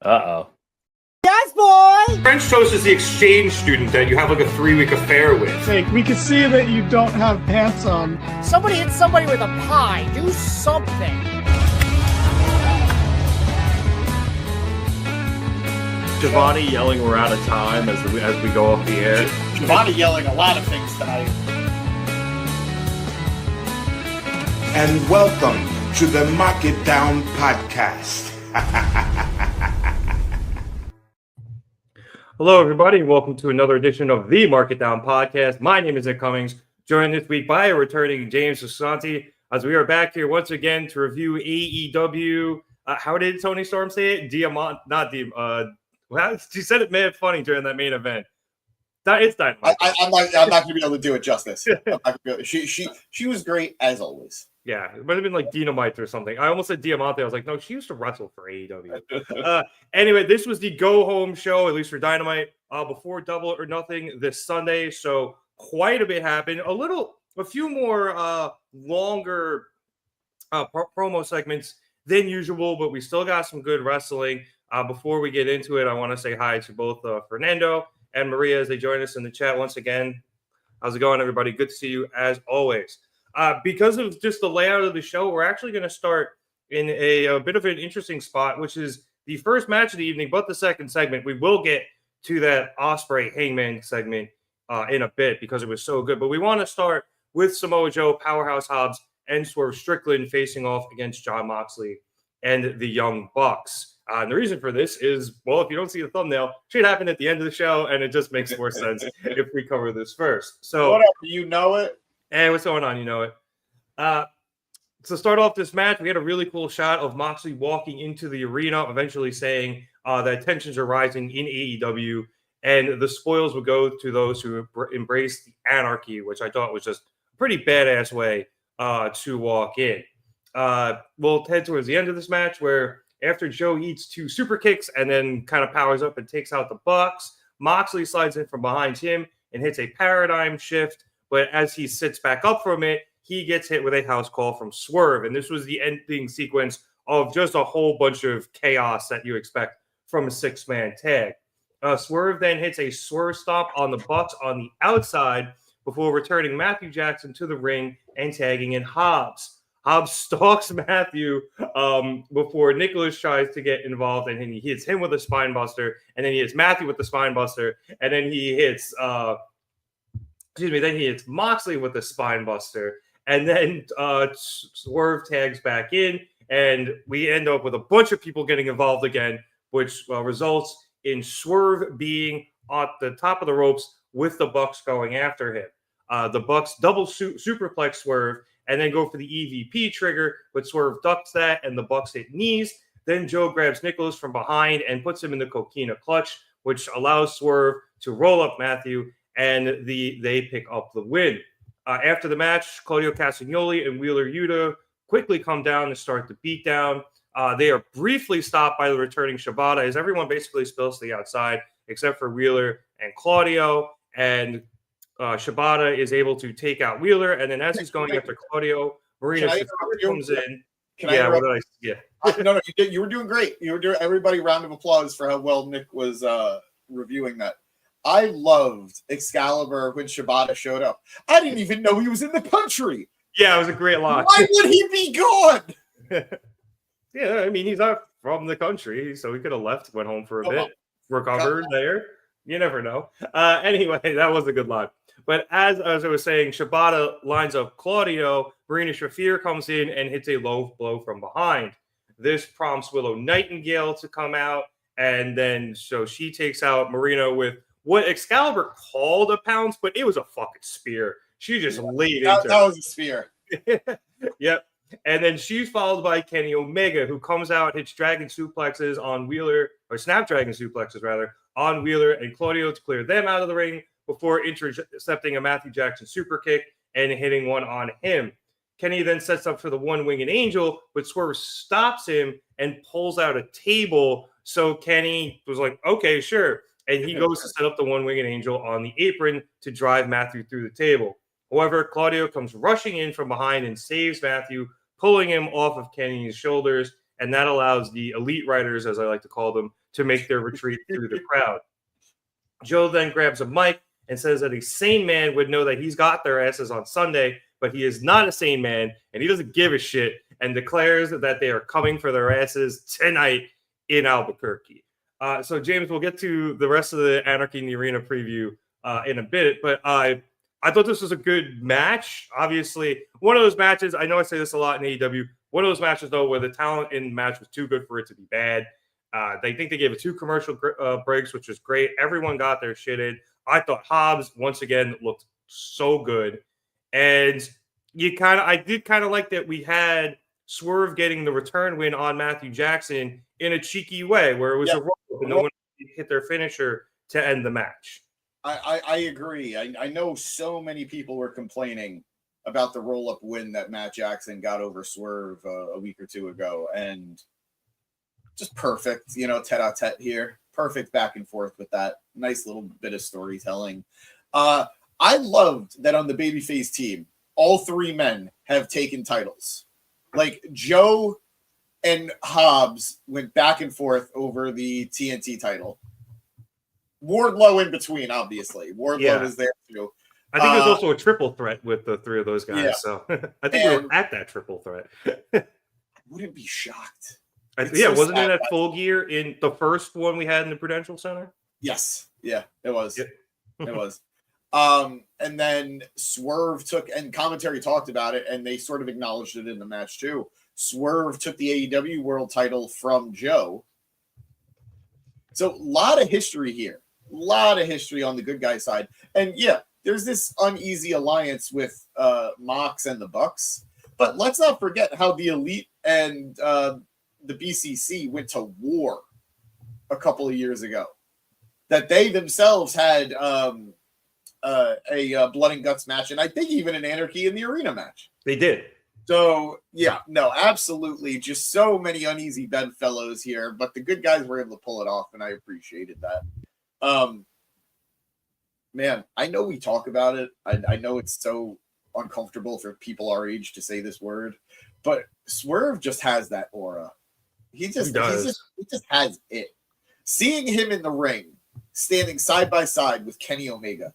Uh-oh. Yes, boy! French toast is the exchange student that you have like a 3-week affair with. We can see that you don't have pants on. Somebody hit somebody with a pie. Do something. Giovanni yelling we're out of time as we go off the air. Giovanni yelling a lot of things tonight. And welcome to the Mark It Down podcast. Hello, everybody, and welcome to another edition of the Mark It Down podcast. My name is Nick Cummings, joined this week by a returning James Sasanti, as we are back here once again to review AEW. How did Tony Storm say it? She said it made funny during that main event. It's Dynamite. I'm not going to be able to do it justice. She was great as always. Yeah, it might have been like Dynamite or something. I almost said Diamante. I was like, no, she used to wrestle for AEW. Anyway, this was the go-home show, at least for Dynamite, before Double or Nothing this Sunday. So quite a bit happened. A few more longer promo segments than usual, but we still got some good wrestling. Before we get into it, I want to say hi to both Fernando and Maria as they join us in the chat once again. How's it going, everybody? Good to see you as always. Because of just the layout of the show, we're actually going to start in a bit of an interesting spot, which is the first match of the evening, but the second segment. We will get to that Ospreay Hangman segment in a bit because it was so good. But we want to start with Samoa Joe, Powerhouse, Hobbs, and Swerve Strickland facing off against Jon Moxley and the Young Bucks. And the reason for this is, well, if you don't see the thumbnail, it should happen at the end of the show, and it just makes more sense if we cover this first. So, whatever, you know it. Hey, what's going on? You know it. To start off this match, we had a really cool shot of Moxley walking into the arena, eventually saying that tensions are rising in AEW, and the spoils would go to those who embrace the anarchy, which I thought was just a pretty badass way to walk in. We'll head towards the end of this match where after Joe eats 2 super kicks and then kind of powers up and takes out the Bucks, Moxley slides in from behind him and hits a paradigm shift. But as he sits back up from it, he gets hit with a house call from Swerve. And this was the ending sequence of just a whole bunch of chaos that you expect from a 6-man tag. Swerve then hits a swerve stomp on the Bucks on the outside before returning Matthew Jackson to the ring and tagging in Hobbs. Hobbs stalks Matthew before Nicholas tries to get involved, and he hits him with a spine buster, and then he hits Matthew with the spine buster, and then he hits Moxley with the spine buster, and then Swerve tags back in, and we end up with a bunch of people getting involved again, which results in Swerve being at the top of the ropes with the Bucks going after him. The Bucks double superplex Swerve, and then go for the EVP trigger, but Swerve ducks that, and the Bucks hit knees. Then Joe grabs Nicholas from behind and puts him in the coquina clutch, which allows Swerve to roll up Matthew, and they pick up the win. After the match, Claudio Castagnoli and Wheeler Yuta quickly come down to start the beatdown. They are briefly stopped by the returning Shibata, as everyone basically spills to the outside, except for Wheeler and Claudio, and Shibata is able to take out Wheeler, and then as he's going after Claudio, Marina comes in. No, you were doing great. You were doing everybody. Round of applause for how well Nick was reviewing that. I loved Excalibur when Shibata showed up. I didn't even know he was in the country. Yeah, it was a great launch. Why would he be gone? Yeah, I mean, he's not from the country, so he could have left, went home for a bit, recovered there. You never know. Anyway, that was a good line. But as I was saying, Shibata lines up Claudio. Marina Shafir comes in and hits a low blow from behind. This prompts Willow Nightingale to come out. And then so she takes out Marina with what Excalibur called a pounce, but it was a fucking spear. She just laid into that was a spear. Yep. And then she's followed by Kenny Omega, who comes out, hits dragon suplexes on Wheeler, or snapdragon suplexes rather, on Wheeler and Claudio to clear them out of the ring before intercepting a Matthew Jackson super kick and hitting one on him. Kenny then sets up for the one-winged angel, but Swerve stops him and pulls out a table. So Kenny was like, okay, sure. And he goes to set up the one-winged angel on the apron to drive Matthew through the table. However, Claudio comes rushing in from behind and saves Matthew, pulling him off of Kenny's shoulders, and that allows the Elite Riders, as I like to call them, to make their retreat through the crowd. Joe then grabs a mic and says that a sane man would know that he's got their asses on Sunday, but he is not a sane man, and he doesn't give a shit, and declares that they are coming for their asses tonight in Albuquerque. So, James, we'll get to the rest of the Anarchy in the Arena preview in a bit, but I thought this was a good match. Obviously, one of those matches, I know I say this a lot in AEW, one of those matches, though, where the talent in the match was too good for it to be bad. They think they gave it 2 commercial breaks, which was great. Everyone got their shit in. I thought Hobbs, once again, looked so good. And I did kind of like that we had Swerve getting the return win on Matthew Jackson in a cheeky way, where it was a roll up and no one hit their finisher to end the match. I agree. I know so many people were complaining about the roll-up win that Matt Jackson got over Swerve a week or 2 ago, and just perfect, tete-a-tete here. Perfect back and forth with that. Nice little bit of storytelling. I loved that on the babyface team, all 3 men have taken titles. Like Joe and Hobbs went back and forth over the TNT title. Wardlow in between, obviously. Wardlow is there too. I think there's also a triple threat with the 3 of those guys. Yeah. So I think we were at that triple threat. I wouldn't be shocked. Wasn't it at Full Gear in the first one we had in the Prudential Center? Yes. Yeah, it was. Yep. It was. And then Swerve took, and commentary talked about it, and they sort of acknowledged it in the match too. Swerve took the AEW World title from Joe. So a lot of history here. A lot of history on the good guy side. And yeah, there's this uneasy alliance with Mox and the Bucks. But let's not forget how the Elite and the BCC went to war a couple of years ago. That they themselves had a Blood and Guts match, and I think even an Anarchy in the Arena match. They did. So, yeah, no, absolutely. Just so many uneasy bedfellows here, but the good guys were able to pull it off, and I appreciated that. Man, I know we talk about it. I know it's so uncomfortable for people our age to say this word, but Swerve just has that aura. He just has it. Seeing him in the ring, standing side by side with Kenny Omega,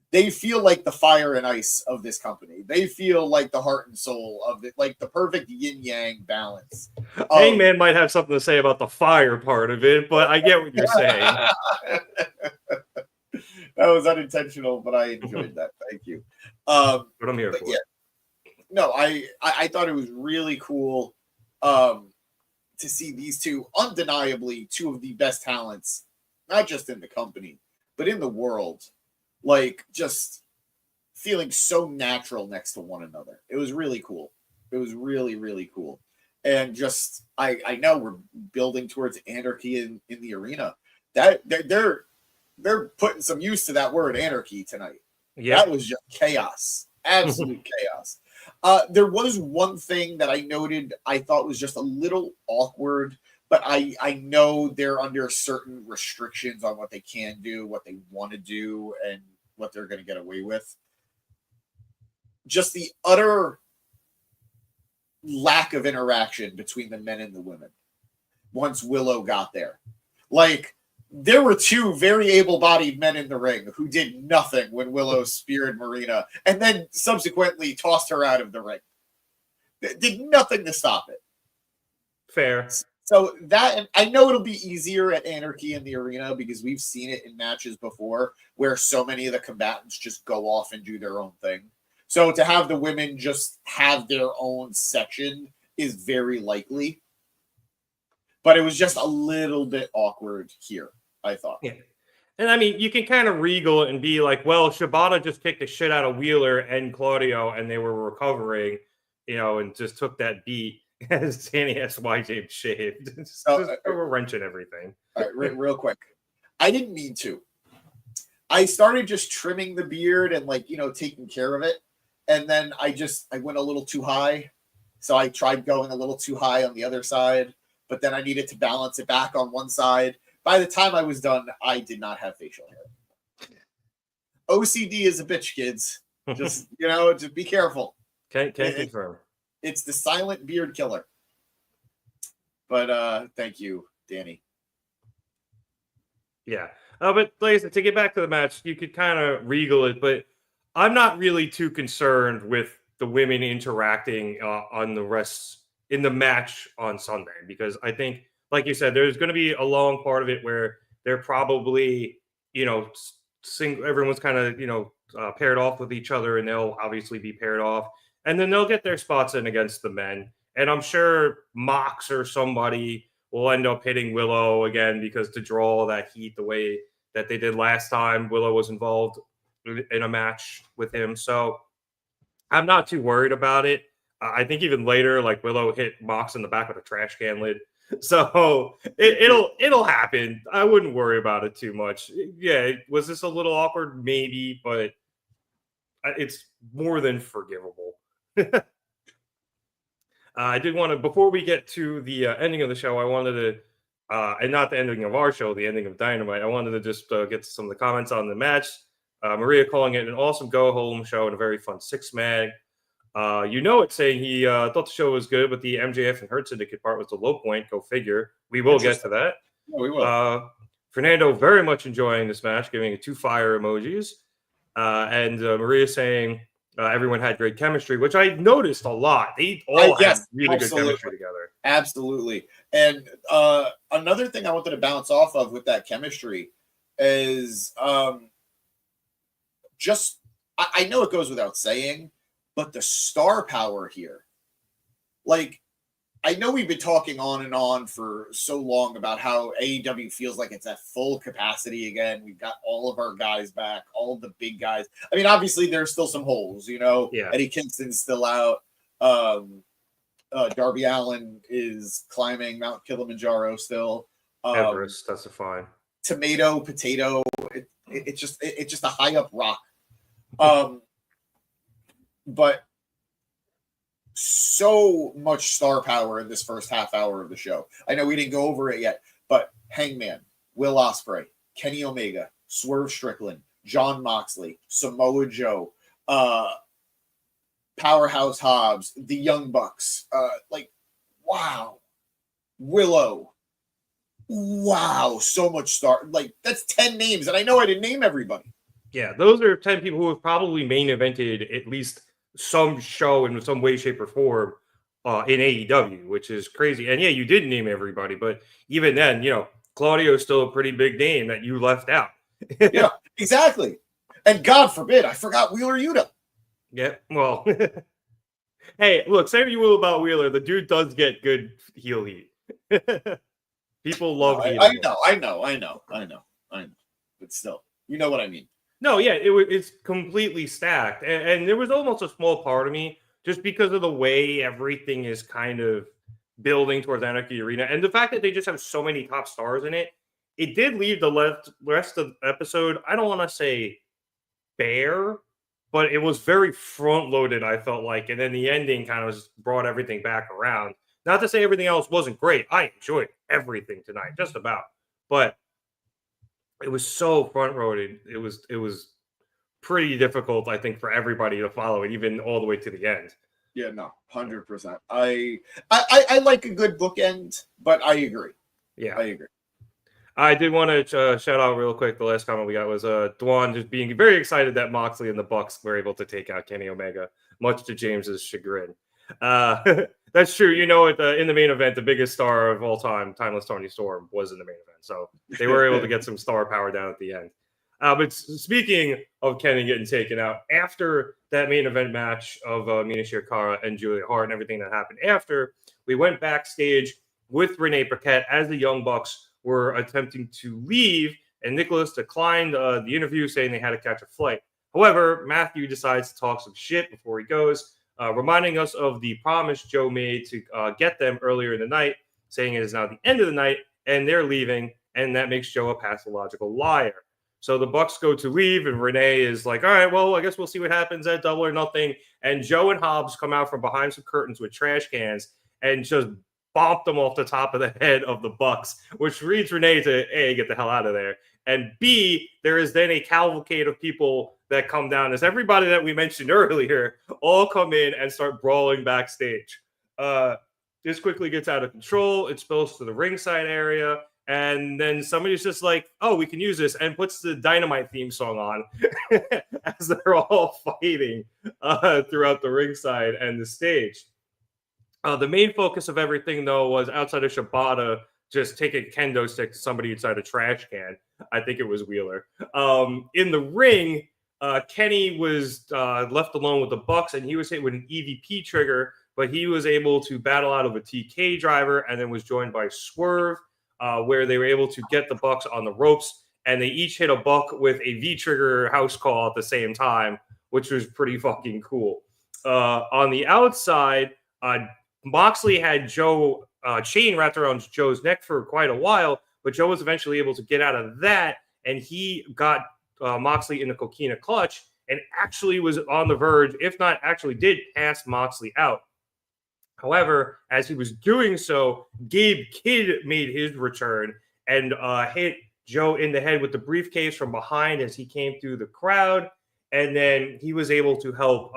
they feel like the fire and ice of this company. They feel like the heart and soul of it, like the perfect yin-yang balance. Hangman might have something to say about the fire part of it, but I get what you're saying. That was unintentional, but I enjoyed that. Thank you. What I'm here for. Yeah. No, I thought it was really cool to see these two, undeniably, 2 of the best talents, not just in the company, but in the world. Like, just feeling so natural next to one another. It was really cool. It was really, really cool. And just, I know we're building towards Anarchy in the Arena. That they're putting some use to that word anarchy tonight. Yeah. That was just chaos. Absolute chaos. There was one thing that I noted I thought was just a little awkward, but I know they're under certain restrictions on what they can do, what they want to do, and what they're going to get away with. Just the utter lack of interaction between the men and the women once Willow got there. Like, there were 2 very able-bodied men in the ring who did nothing when Willow speared Marina and then subsequently tossed her out of the ring. They did nothing to stop it. Fair. So that, and I know it'll be easier at Anarchy in the Arena because we've seen it in matches before where so many of the combatants just go off and do their own thing. So to have the women just have their own section is very likely. But it was just a little bit awkward here, I thought. Yeah. And I mean, you can kind of regal it and be like, well, Shibata just kicked the shit out of Wheeler and Claudio and they were recovering, and just took that beat. As Danny SYJ shaved. Just a wrench and everyent All right, real quick. I didn't mean to. I started just trimming the beard and taking care of it. And then I went a little too high. So I tried going a little too high on the other side, but then I needed to balance it back on one side. By the time I was done, I did not have facial hair. OCD is a bitch, kids. Just, just be careful. Can't confirm. It's the silent beard killer. But thank you, Danny. Yeah. But like I said, to get back to the match, you could kind of regal it, but I'm not really too concerned with the women interacting on the rest in the match on Sunday because I think, like you said, there's going to be a long part of it where they're probably, everyone's kind of, paired off with each other and they'll obviously be paired off. And then they'll get their spots in against the men. And I'm sure Mox or somebody will end up hitting Willow again because to draw that heat the way that they did last time, Willow was involved in a match with him. So I'm not too worried about it. I think even later, like Willow hit Mox in the back with a trash can lid. So it'll happen. I wouldn't worry about it too much. Yeah, was this a little awkward? Maybe, but it's more than forgivable. I did want to, before we get to the ending of the show, I wanted to, and not the ending of our show, the ending of Dynamite, I wanted to just get to some of the comments on the match. Maria calling it an awesome go-home show and a very fun six-man. It's saying he thought the show was good, but the MJF and Hurt Syndicate part was the low point. Go figure. We will get to that. Yeah, we will. Fernando very much enjoying this match, giving it 2 fire emojis. And Maria saying everyone had great chemistry, which I noticed a lot. They all had really good chemistry together. Absolutely. And another thing I wanted to bounce off of with that chemistry is I know it goes without saying, but the star power here. Like, I know we've been talking on and on for so long about how AEW feels like it's at full capacity again. We've got all of our guys back, all the big guys. I mean, obviously there's still some holes, Yeah. Eddie Kingston's still out. Darby Allin is climbing Mount Kilimanjaro still. Everest, that's a fine. Tomato, potato. It's just a high up rock. But so much star power in this first half hour of the show. I know we didn't go over it yet, but Hangman, Will Ospreay, Kenny Omega, Swerve Strickland, John Moxley, Samoa Joe, Powerhouse Hobbs, the Young Bucks. Wow. Willow. Wow. So much star. Like, that's 10 names, and I know I didn't name everybody. Yeah, those are 10 people who have probably main evented at least some show in some way, shape, or form in AEW, which is crazy. And yeah, you didn't name everybody, but even then, Claudio is still a pretty big name that you left out. Yeah, exactly. And God forbid, I forgot Wheeler Yuta. Yeah, well, hey, look, say what you will about Wheeler, the dude does get good heel heat. People love heat. I know. But still, you know what I mean. No, yeah, it's completely stacked. And there was almost a small part of me, just because of the way everything is kind of building towards Anarchy Arena. And the fact that they just have so many top stars in it, it did leave the rest of the episode, I don't want to say bare, but it was very front-loaded, I felt like. And then the ending kind of just brought everything back around. Not to say everything else wasn't great. I enjoyed everything tonight, just about. But it was so front-loaded. It was pretty difficult, I think, for everybody to follow it, even all the way to the end. Yeah, no, 100%. I like a good bookend, but I agree. Yeah, I agree. I did want to shout out real quick. The last comment we got was Dwan just being very excited that Moxley and the Bucks were able to take out Kenny Omega, much to James's chagrin. That's true. In the main event, the biggest star of all time, Timeless Tony Storm, was in the main event. So they were able to get some star power down at the end. But speaking of Kenny getting taken out, after that main event match of Mina, Shirakawa, and Julia Hart and everything that happened after, we went backstage with Renee Paquette as the Young Bucks were attempting to leave, and Nicholas declined the interview, saying they had to catch a flight. However, Matthew decides to talk some shit before he goes, reminding us of the promise Joe made to get them earlier in the night, saying it is now the end of the night, and they're leaving, and that makes Joe a pathological liar. So the Bucks go to leave, and Renee is like, all right, well, I guess we'll see what happens at Double or Nothing. And Joe and Hobbs come out from behind some curtains with trash cans and just bump them off the top of the head of the Bucks, which leads Renee to, A, get the hell out of there. And B, there is then a cavalcade of people that come down. As everybody that we mentioned earlier all come in and start brawling backstage. This quickly gets out of control. It spills to the ringside area. And then somebody's just like, oh, we can use this, and puts the Dynamite theme song on as they're all fighting throughout the ringside and the stage. The main focus of everything, though, was outside of Shibata just taking a kendo stick to somebody inside a trash can. I think it was Wheeler. In the ring, Kenny was left alone with the Bucks, and he was hit with an EVP trigger, but he was able to battle out of a TK driver and then was joined by Swerve, where they were able to get the Bucks on the ropes, and they each hit a Buck with a V-trigger house call at the same time, which was pretty fucking cool. On the outside, Moxley had Joe chain wrapped around Joe's neck for quite a while, but Joe was eventually able to get out of that, and he got Moxley in the coquina clutch and actually was on the verge, if not actually did pass Moxley out. However, as he was doing so, Gabe Kidd made his return and hit Joe in the head with the briefcase from behind as he came through the crowd, and then he was able to help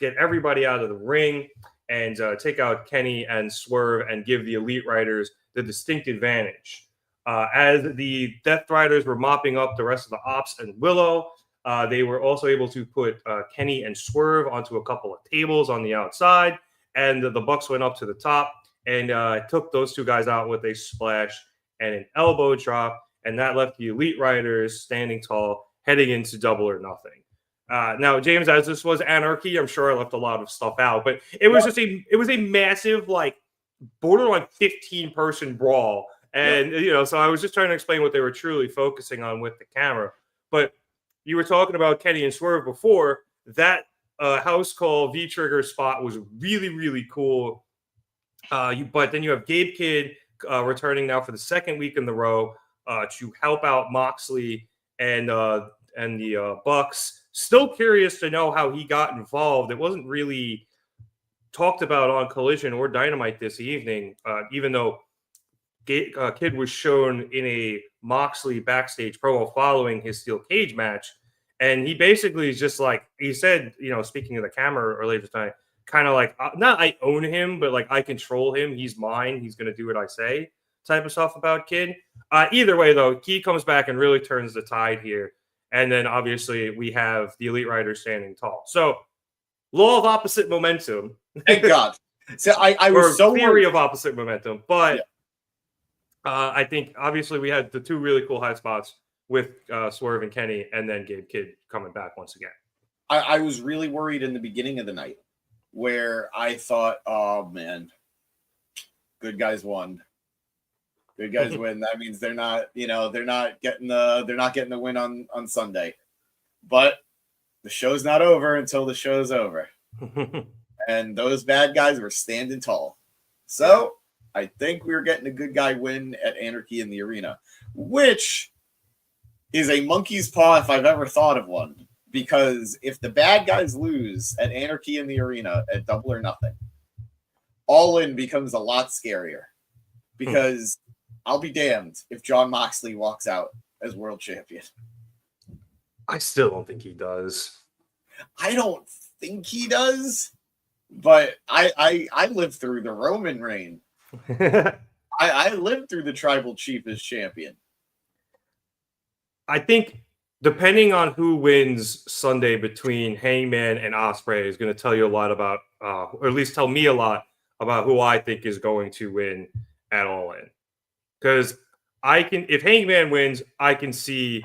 get everybody out of the ring and take out Kenny and Swerve and give the Elite Riders the distinct advantage. As the Death Riders were mopping up the rest of the Opps and Willow, they were also able to put Kenny and Swerve onto a couple of tables on the outside, and the Bucks went up to the top and took those two guys out with a splash and an elbow drop, and that left the Elite Riders standing tall, heading into Double or Nothing. Now, James, as this was Anarchy, I'm sure I left a lot of stuff out, but it was just a massive, like, borderline 15-person brawl. And, so I was just trying to explain what they were truly focusing on with the camera. But you were talking about Kenny and Swerve before. That house call V-trigger spot was really, really cool. But then you have Gabe Kidd returning now for the second week in the row to help out Moxley and the Bucks. Still curious to know how he got involved. It wasn't really talked about on Collision or Dynamite this evening, even though Kidd was shown in a Moxley backstage promo following his steel cage match. And he basically is just like, he said, speaking to the camera earlier this time, kind of like, not I own him, but like I control him. He's mine. He's going to do what I say type of stuff about Kidd. Either way, though, Key comes back and really turns the tide here. And then obviously we have the Elite Riders standing tall. So law of opposite momentum. Thank God. So I was so theory of opposite momentum. But I think obviously we had the two really cool high spots with Swerve and Kenny, and then Gabe Kidd coming back once again. I was really worried in the beginning of the night where I thought, oh man, good guys won. Good guys win. That means they're not getting the win on Sunday. But the show's not over until the show's over. And those bad guys were standing tall. So I think we were getting a good guy win at Anarchy in the Arena, which is a monkey's paw if I've ever thought of one. Because if the bad guys lose at Anarchy in the Arena at Double or Nothing, All In becomes a lot scarier. Because I'll be damned if Jon Moxley walks out as world champion. I still don't think he does. I don't think he does, but I lived through the Roman reign. I lived through the Tribal Chief as champion. I think depending on who wins Sunday between Hangman and Ospreay is going to tell you a lot about, or at least tell me a lot about who I think is going to win at All In. Because if Hangman wins, I can see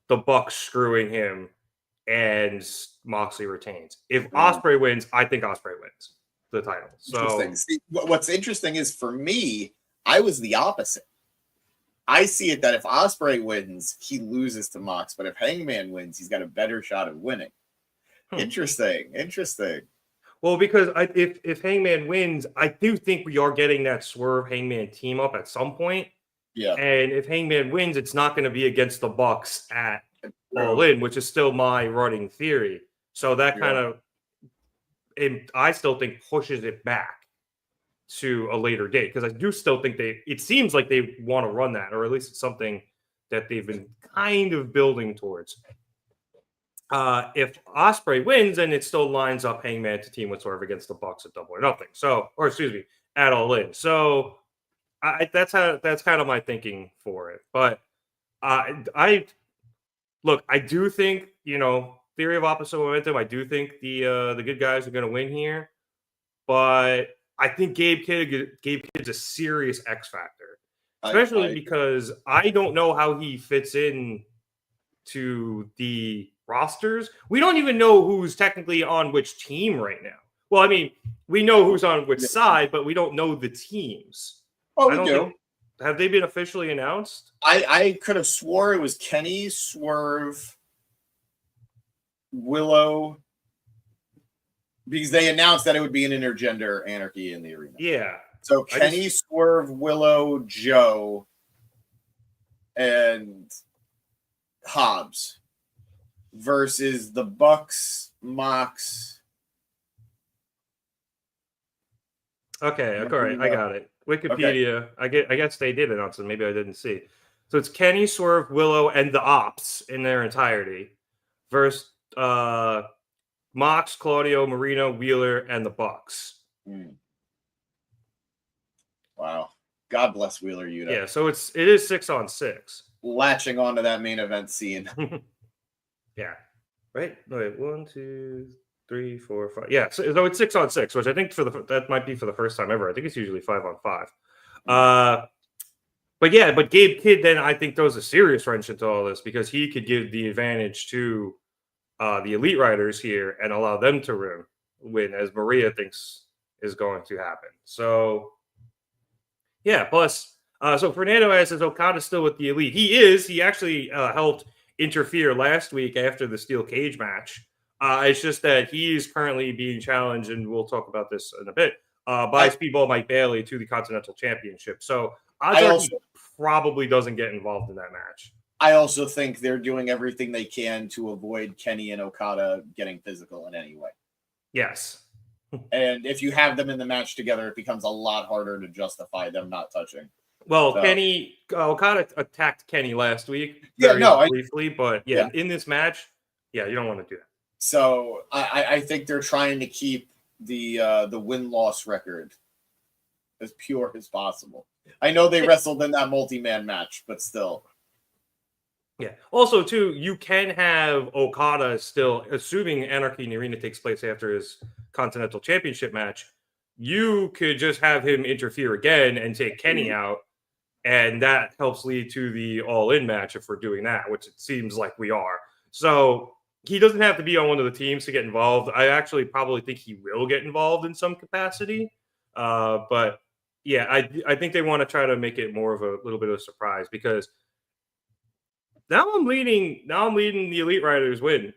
the Bucks screwing him and Moxley retains. If Ospreay wins, I think Ospreay wins the title. So see, what's interesting is for me, I was the opposite. I see it that if Ospreay wins, he loses to Mox, but if Hangman wins, he's got a better shot of winning. Interesting. Well, because if Hangman wins, I do think we are getting that Swerve Hangman team up at some point. Yeah. And if Hangman wins, it's not going to be against the Bucks at All In, which is still my running theory. So that kind of, I still think, pushes it back to a later date, because I do still think it seems like they want to run that, or at least it's something that they've been kind of building towards. If Ospreay wins, then it still lines up Hangman to team with Swerve against the Bucks at Double or Nothing. So, or excuse me, at All In. So That's kind of my thinking for it. But I do think, theory of opposite momentum. I do think the good guys are going to win here, but I think Gabe Kidd's a serious X factor, especially because I don't know how he fits in to the rosters. We don't even know who's technically on which team right now. Well, I mean, we know who's on which side, but we don't know the teams. Oh, we do. Have they been officially announced? I could have swore it was Kenny, Swerve, Willow, because they announced that it would be an intergender anarchy in the arena. Yeah. So Kenny, Swerve, Willow, Joe, and Hobbs versus the Bucks, Mox. Okay, all right, I got it. Wikipedia. Okay. I guess they did announce it. Maybe I didn't see. So it's Kenny, Swerve, Willow, and the Opps in their entirety versus Mox, Claudio, Marino, Wheeler, and the Bucks. Wow. God bless Wheeler Yuta. Yeah, so it is 6-on-6. Latching onto that main event scene. Yeah. Right? Wait, 1, 2, 3, 4, 5. Yeah, so it's 6-on-6, which I think that might be for the first time ever. I think it's usually 5-on-5. But Gabe Kidd then I think throws a serious wrench into all this because he could give the advantage to the Elite Riders here and allow them to win, as Maria thinks is going to happen. So, yeah, plus, so Fernando asks, is Okada still with the Elite? He is. He actually helped interfere last week after the steel cage match. It's just that he's currently being challenged, and we'll talk about this in a bit, by Speedball Mike Bailey to the Continental Championship. So he probably doesn't get involved in that match. I also think they're doing everything they can to avoid Kenny and Okada getting physical in any way. Yes. And if you have them in the match together, it becomes a lot harder to justify them not touching. Well, Okada attacked Kenny last week. Briefly, but in this match, you don't want to do that. So I think they're trying to keep the win-loss record as pure as possible. I know they wrestled in that multi-man match, but still. Yeah. Also, too, you can have Okada still, assuming Anarchy in the Arena takes place after his Continental Championship match, you could just have him interfere again and take Kenny out, and that helps lead to the All-In match if we're doing that, which it seems like we are. So he doesn't have to be on one of the teams to get involved. I actually probably think he will get involved in some capacity. But yeah, I think they want to try to make it more of a little bit of a surprise because now I'm leading the Elite Riders win.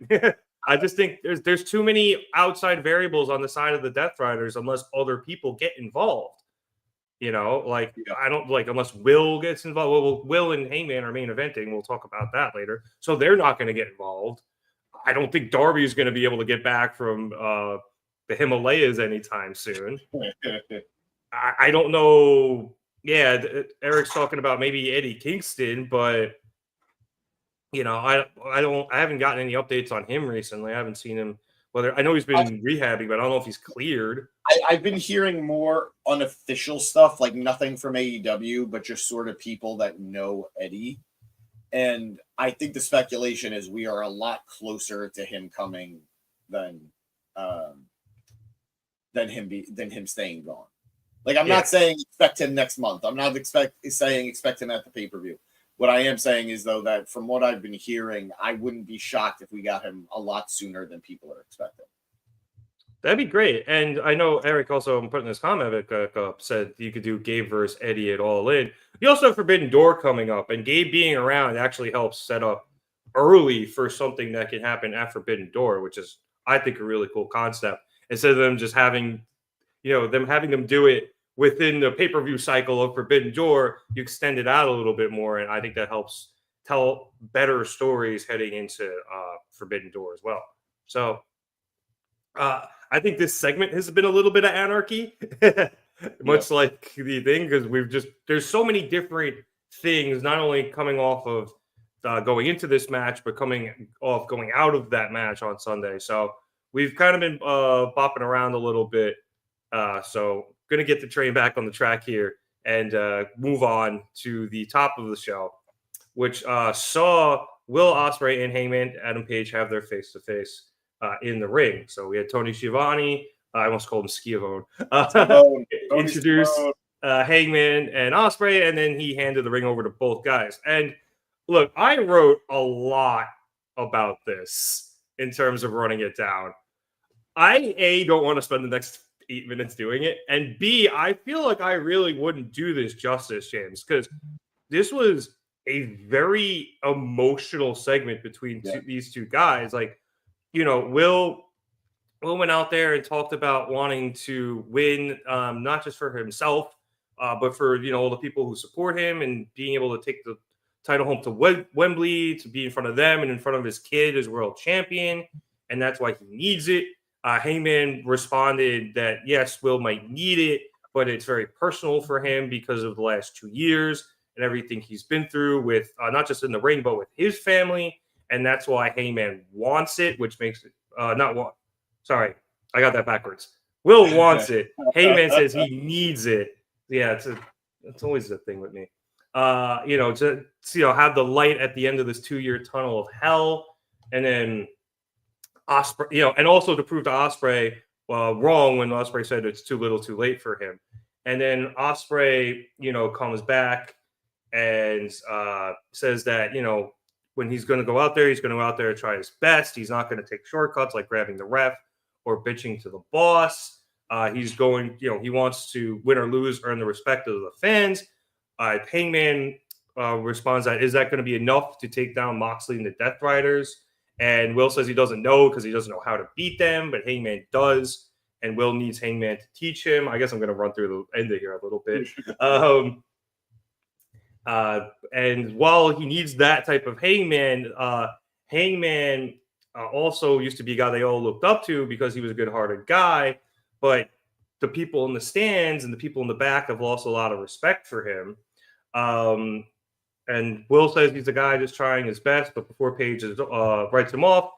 I just think there's too many outside variables on the side of the Death Riders unless other people get involved. I don't unless Will gets involved. Well, Will and Hangman are main eventing. We'll talk about that later. So they're not going to get involved. I don't think Darby is going to be able to get back from the Himalayas anytime soon. I don't know. Yeah, Eric's talking about maybe Eddie Kingston, but I haven't gotten any updates on him recently. I haven't seen him. I know he's been rehabbing, but I don't know if he's cleared. I've been hearing more unofficial stuff, like nothing from AEW, but just sort of people that know Eddie. And I think the speculation is we are a lot closer to him coming than him staying gone. Like I'm not saying expect him next month. I'm not saying expect him at the pay-per-view. What I am saying is, though, that from what I've been hearing, I wouldn't be shocked if we got him a lot sooner than people are expecting. That'd be great. And I know Eric also, I'm putting this comment up, said you could do Gabe versus Eddie at All In. You also have Forbidden Door coming up, and Gabe being around actually helps set up early for something that can happen at Forbidden Door, which is, I think, a really cool concept. Instead of them just having them do it within the pay-per-view cycle of Forbidden Door, you extend it out a little bit more, and I think that helps tell better stories heading into Forbidden Door as well. So I think this segment has been a little bit of anarchy, much like the thing, because there's so many different things, not only coming off of going into this match, but going out of that match on Sunday. So we've kind of been bopping around a little bit. So going to get the train back on the track here and move on to the top of the show, which saw Will Ospreay and Hangman Adam Page have their face-to-face in the ring. So we had Tony Schiavone, I almost called him Schiavone, introduced Hangman and Ospreay, and then he handed the ring over to both guys. And look, I wrote a lot about this in terms of running it down. I don't want to spend the next 8 minutes doing it, and B, I feel like I really wouldn't do this justice, James, because this was a very emotional segment between these two guys. Like, you know, Will went out there and talked about wanting to win, not just for himself, but for, you know, all the people who support him, and being able to take the title home to Wembley, to be in front of them and in front of his kid as world champion. And that's why he needs it. Hangman responded that, yes, Will might need it, but it's very personal for him because of the last 2 years and everything he's been through with not just in the ring, but with his family. And that's why Hangman wants it, which makes it sorry, I got that backwards. Will wants it. Hangman says he needs it. Yeah, it's always the thing with me. You know, to have the light at the end of this 2-year tunnel of hell, and then Ospreay, you know, and also to prove to Ospreay wrong when Ospreay said it's too little, too late for him. And then Ospreay, you know, comes back and says that, you know, when he's going to go out there, he's going to go out there and try his best. He's not going to take shortcuts like grabbing the ref or bitching to the boss. He's going, you know, he wants to win or lose, earn the respect of the fans. Hangman responds that, is that going to be enough to take down Moxley and the Death Riders? And Will says he doesn't know because he doesn't know how to beat them, but Hangman does, and Will needs Hangman to teach him. I guess I'm going to run through the end of here a little bit. And while he needs that type of Hangman, Hangman also used to be a guy they all looked up to because he was a good-hearted guy, but the people in the stands and the people in the back have lost a lot of respect for him. And Will says he's a guy just trying his best, but before Page writes him off,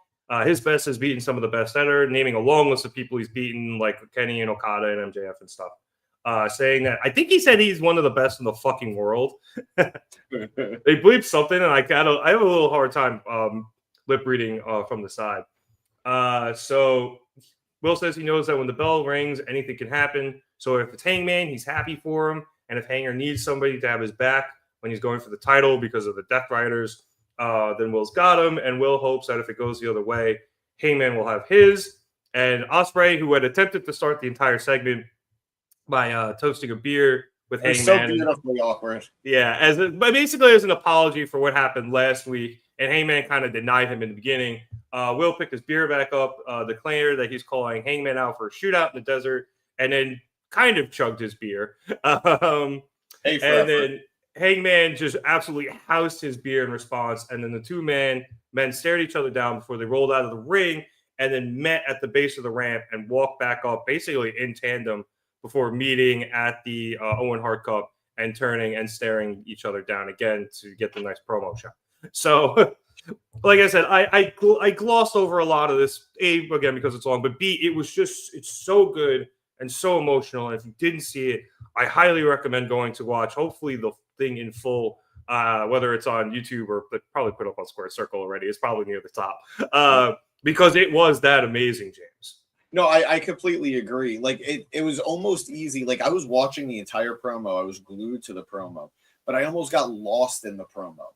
his best is beating some of the best ever, naming a long list of people he's beaten, like Kenny and Okada and MJF and stuff. Saying that, I think he said he's one of the best in the fucking world. They bleeped something, and I have a little hard time lip reading from the side. So Will says he knows that when the bell rings, anything can happen. So if it's Hangman, he's happy for him. And if Hanger needs somebody to have his back when he's going for the title because of the Death Riders, then Will's got him. And Will hopes that if it goes the other way, Hangman will have his. And Ospreay, who had attempted to start the entire segment by toasting a beer with Hangman. So beautifully awkward. Yeah, basically as an apology for what happened last week. And Hangman kind of denied him in the beginning. Will picked his beer back up, declared that he's calling Hangman out for a shootout in the desert, and then kind of chugged his beer. And then Hangman just absolutely housed his beer in response. And then the two men stared each other down before they rolled out of the ring, and then met at the base of the ramp and walked back up basically in tandem before meeting at the Owen Hart Cup and turning and staring each other down again to get the nice promo shot. So, like I said, I glossed over a lot of this, A, again, because it's long, but B, it's so good and so emotional. And if you didn't see it, I highly recommend going to watch, hopefully, the thing in full, whether it's on YouTube or probably put up on Square Circle already. It's probably near the top because it was that amazing, James. No, I completely agree. Like, it was almost easy. Like, I was watching the entire promo. I was glued to the promo, but I almost got lost in the promo.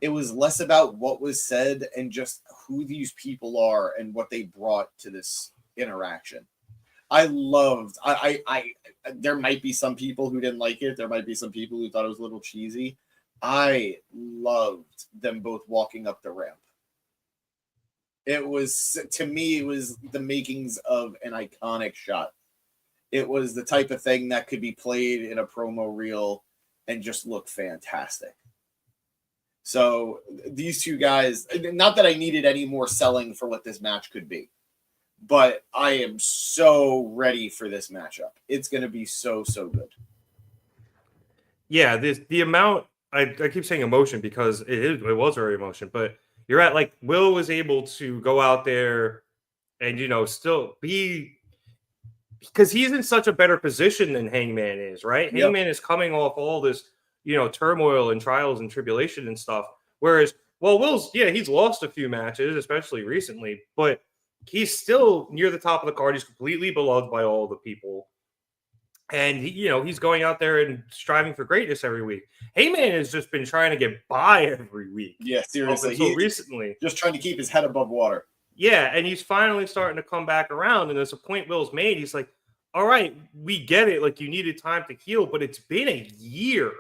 It was less about what was said and just who these people are and what they brought to this interaction. I loved, there might be some people who didn't like it. There might be some people who thought it was a little cheesy. I loved them both walking up the ramp. It was, to me, it was the makings of an iconic shot. It was the type of thing that could be played in a promo reel and just look fantastic. So these two guys, not that I needed any more selling for what this match could be, but I am so ready for this matchup. It's going to be so good. Yeah, the amount, I keep saying emotion because it was very emotion, but you're at, like, Will was able to go out there and, still he because he's in such a better position than Hangman is, right? Yep. Hangman is coming off all this, turmoil and trials and tribulation and stuff. Whereas, he's lost a few matches, especially recently, but he's still near the top of the card. He's completely beloved by all the people. And, he's going out there and striving for greatness every week. Heyman has just been trying to get by every week. Yeah, seriously. He's recently. Just trying to keep his head above water. Yeah, and he's finally starting to come back around. And there's a point Will's made. He's like, all right, we get it. Like, you needed time to heal, but it's been a year,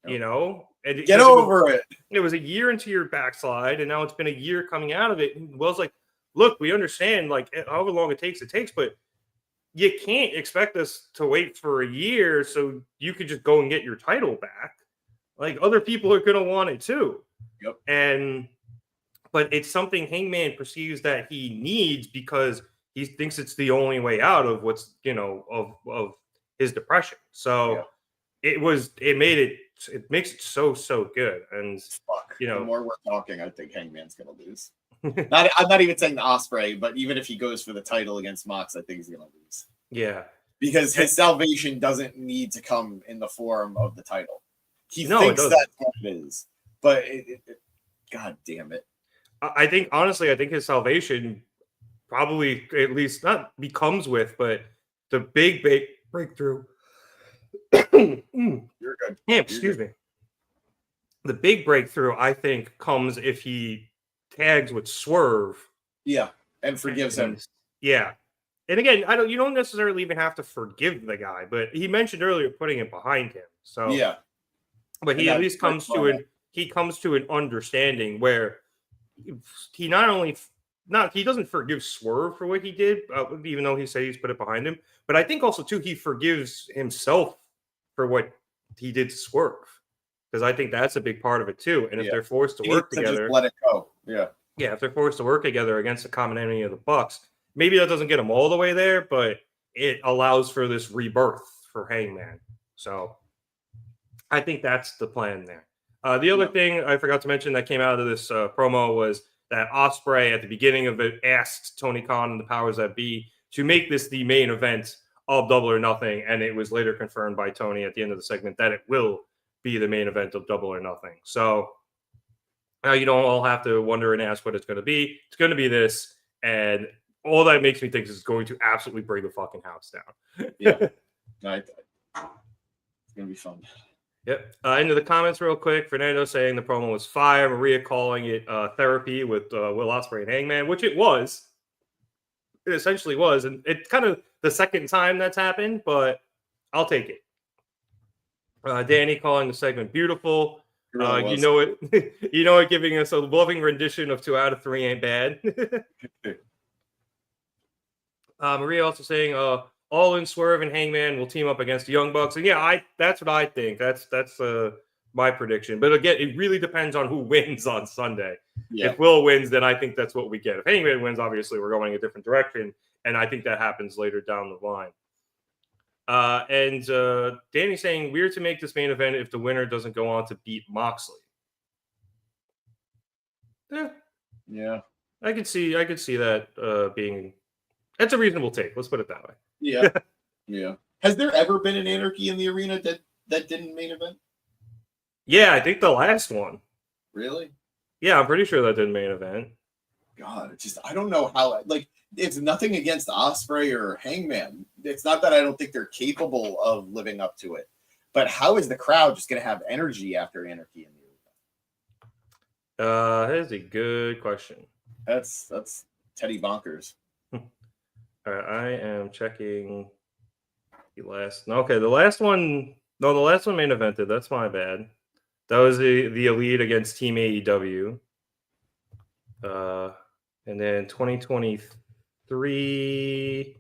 And Get over it. It was a year into your backslide, and now it's been a year coming out of it. And Will's like, look, we understand, like, however long it takes, but you can't expect us to wait for a year so you could just go and get your title back. Like, other people are going to want it too. Yep. But it's something Hangman perceives that he needs because he thinks it's the only way out of what's, of his depression. So it makes it so good. And, the more we're talking, I think Hangman's going to lose. I'm not even saying the Ospreay, but even if he goes for the title against Mox, I think he's going to lose. Yeah. Because his salvation doesn't need to come in the form of the title. He No, thinks it that's what it is. But, God damn it. I think his salvation probably at least not becomes with, but the big breakthrough. You're good. Yeah, excuse me. The big breakthrough, I think, comes if he tags with Swerve. Yeah, and forgives him. Yeah. And again, you don't necessarily even have to forgive the guy, but he mentioned earlier putting it behind him. So yeah. But he at least comes to an understanding where he he doesn't forgive Swerve for what he did, even though he said he's put it behind him. But I think also too he forgives himself for what he did to Swerve, because I think that's a big part of it too. And if they're forced to work together, just let it go. Yeah, if they're forced to work together against the common enemy of the Bucks, maybe that doesn't get them all the way there, but it allows for this rebirth for Hangman. So I think that's the plan there. The other thing I forgot to mention that came out of this promo was that Ospreay at the beginning of it asked Tony Khan and the powers that be to make this the main event of Double or Nothing, and it was later confirmed by Tony at the end of the segment that it will be the main event of Double or Nothing. So now you don't all have to wonder and ask what it's going to be. It's going to be this, and all that makes me think is it's going to absolutely bring the fucking house down. Yeah, it's going to be fun. Yep. Into the comments real quick. Fernando saying the promo was fire. Maria calling it therapy with Will Ospreay and Hangman, which it was. It essentially was. And it's kind of the second time that's happened, but I'll take it. Danny calling the segment beautiful. Really it, giving us a loving rendition of 2 out of 3 ain't bad. Maria also saying, All In Swerve and Hangman will team up against the Young Bucks. And that's what I think. That's my prediction. But again, it really depends on who wins on Sunday. Yeah. If Will wins, then I think that's what we get. If Hangman wins, obviously we're going a different direction. And I think that happens later down the line. And Danny saying, weird to make this main event if the winner doesn't go on to beat Moxley. Yeah. I could see that being... That's a reasonable take. Let's put it that way. Yeah. Yeah. Has there ever been an Anarchy in the Arena that didn't main event? Yeah, I think the last one. Really? Yeah, I'm pretty sure that didn't main event. God, I don't know how, it's nothing against Ospreay or Hangman. It's not that I don't think they're capable of living up to it, but how is the crowd just going to have energy after Anarchy in the Arena? That is a good question. That's Teddy Bonkers. All right, I am checking the last. Okay, the last one. No, the last one main evented. That's my bad. That was the Elite against Team AEW. And then 2023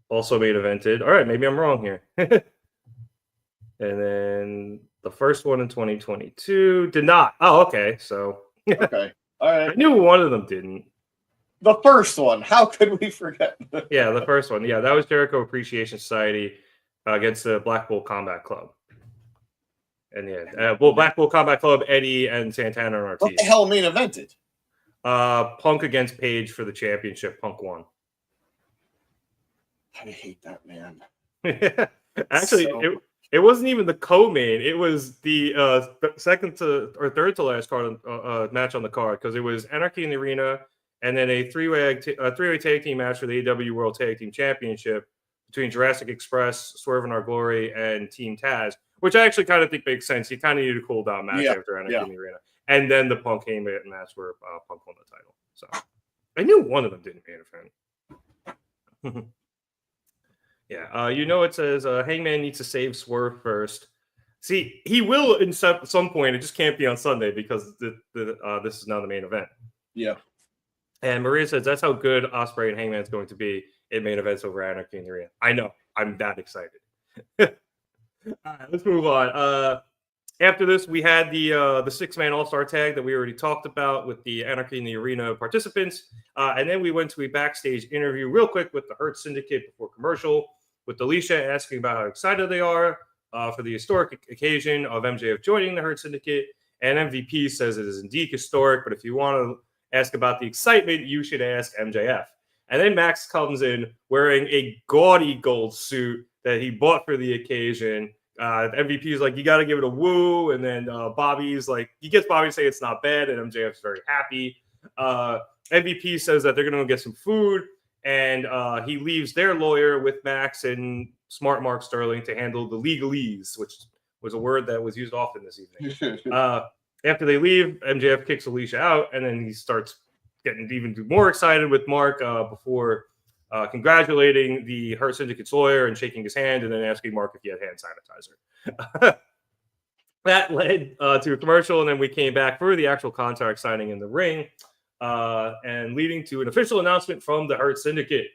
also main evented. All right, maybe I'm wrong here. And then the first one in 2022 did not. Oh, okay. So okay, all right. I knew one of them didn't. The first one. How could we forget? Yeah, the first one. Yeah, that was Jericho Appreciation Society against the Blackpool Combat Club. And Blackpool Combat Club, Eddie and Santana and Ortiz. What the hell main evented? Punk against Page for the championship. Punk won. I hate that man. Actually, it wasn't even the co-main. It was the second to or third to last card match on the card, because it was Anarchy in the Arena and then a three-way tag team match for the AEW World Tag Team Championship between Jurassic Express, Swerve in Our Glory, and Team Taz, which I actually kind of think makes sense. You kind of need a cool down match after Anarchy in the Arena. And then the Punk Heyman match where Punk won the title. So I knew one of them didn't main event. Yeah, it says Hangman needs to save Swerve first. See, he will at some point. It just can't be on Sunday because this is now the main event. Yeah. And Maria says that's how good Ospreay and Hangman's going to be in main events over Anarchy in the Arena. I know. I'm that excited. All right, let's move on. After this, we had the 6-man All-Star tag that we already talked about with the Anarchy in the Arena participants. And then we went to a backstage interview real quick with the Hurt Syndicate before commercial, with Alicia asking about how excited they are for the historic occasion of MJF joining the Hurt Syndicate. And MVP says it is indeed historic, but if you want to ask about the excitement, you should ask MJF. And then Max comes in wearing a gaudy gold suit that he bought for the occasion. MVP is like, you got to give it a woo. And then Bobby's like, he gets Bobby to say it's not bad. And MJF's very happy. MVP says that they're going to go get some food. And he leaves their lawyer with Max and Smart Mark Sterling to handle the legalese, which was a word that was used often this evening. After they leave, MJF kicks Alicia out. And then he starts getting even more excited with Mark before congratulating the Hurt Syndicate's lawyer and shaking his hand, and then asking Mark if he had hand sanitizer. That led to a commercial, and then we came back for the actual contract signing in the ring, and leading to an official announcement from the Hurt Syndicate.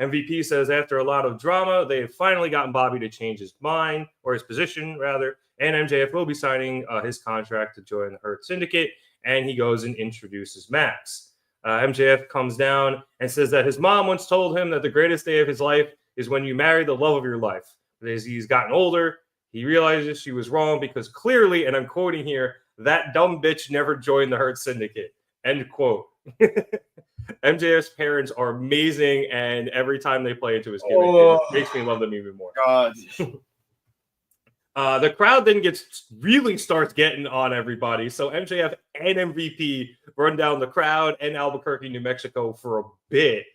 MVP says after a lot of drama, they have finally gotten Bobby to change his mind, or his position, rather, and MJF will be signing his contract to join the Hurt Syndicate, and he goes and introduces Max. MJF comes down and says that his mom once told him that the greatest day of his life is when you marry the love of your life. But as he's gotten older, he realizes she was wrong because clearly, and I'm quoting here, that dumb bitch never joined the Hurt Syndicate. End quote. MJF's parents are amazing, and every time they play into his gimmick, it makes me love them even more. God. The crowd then starts getting on everybody. So MJF and MVP run down the crowd in Albuquerque, New Mexico for a bit.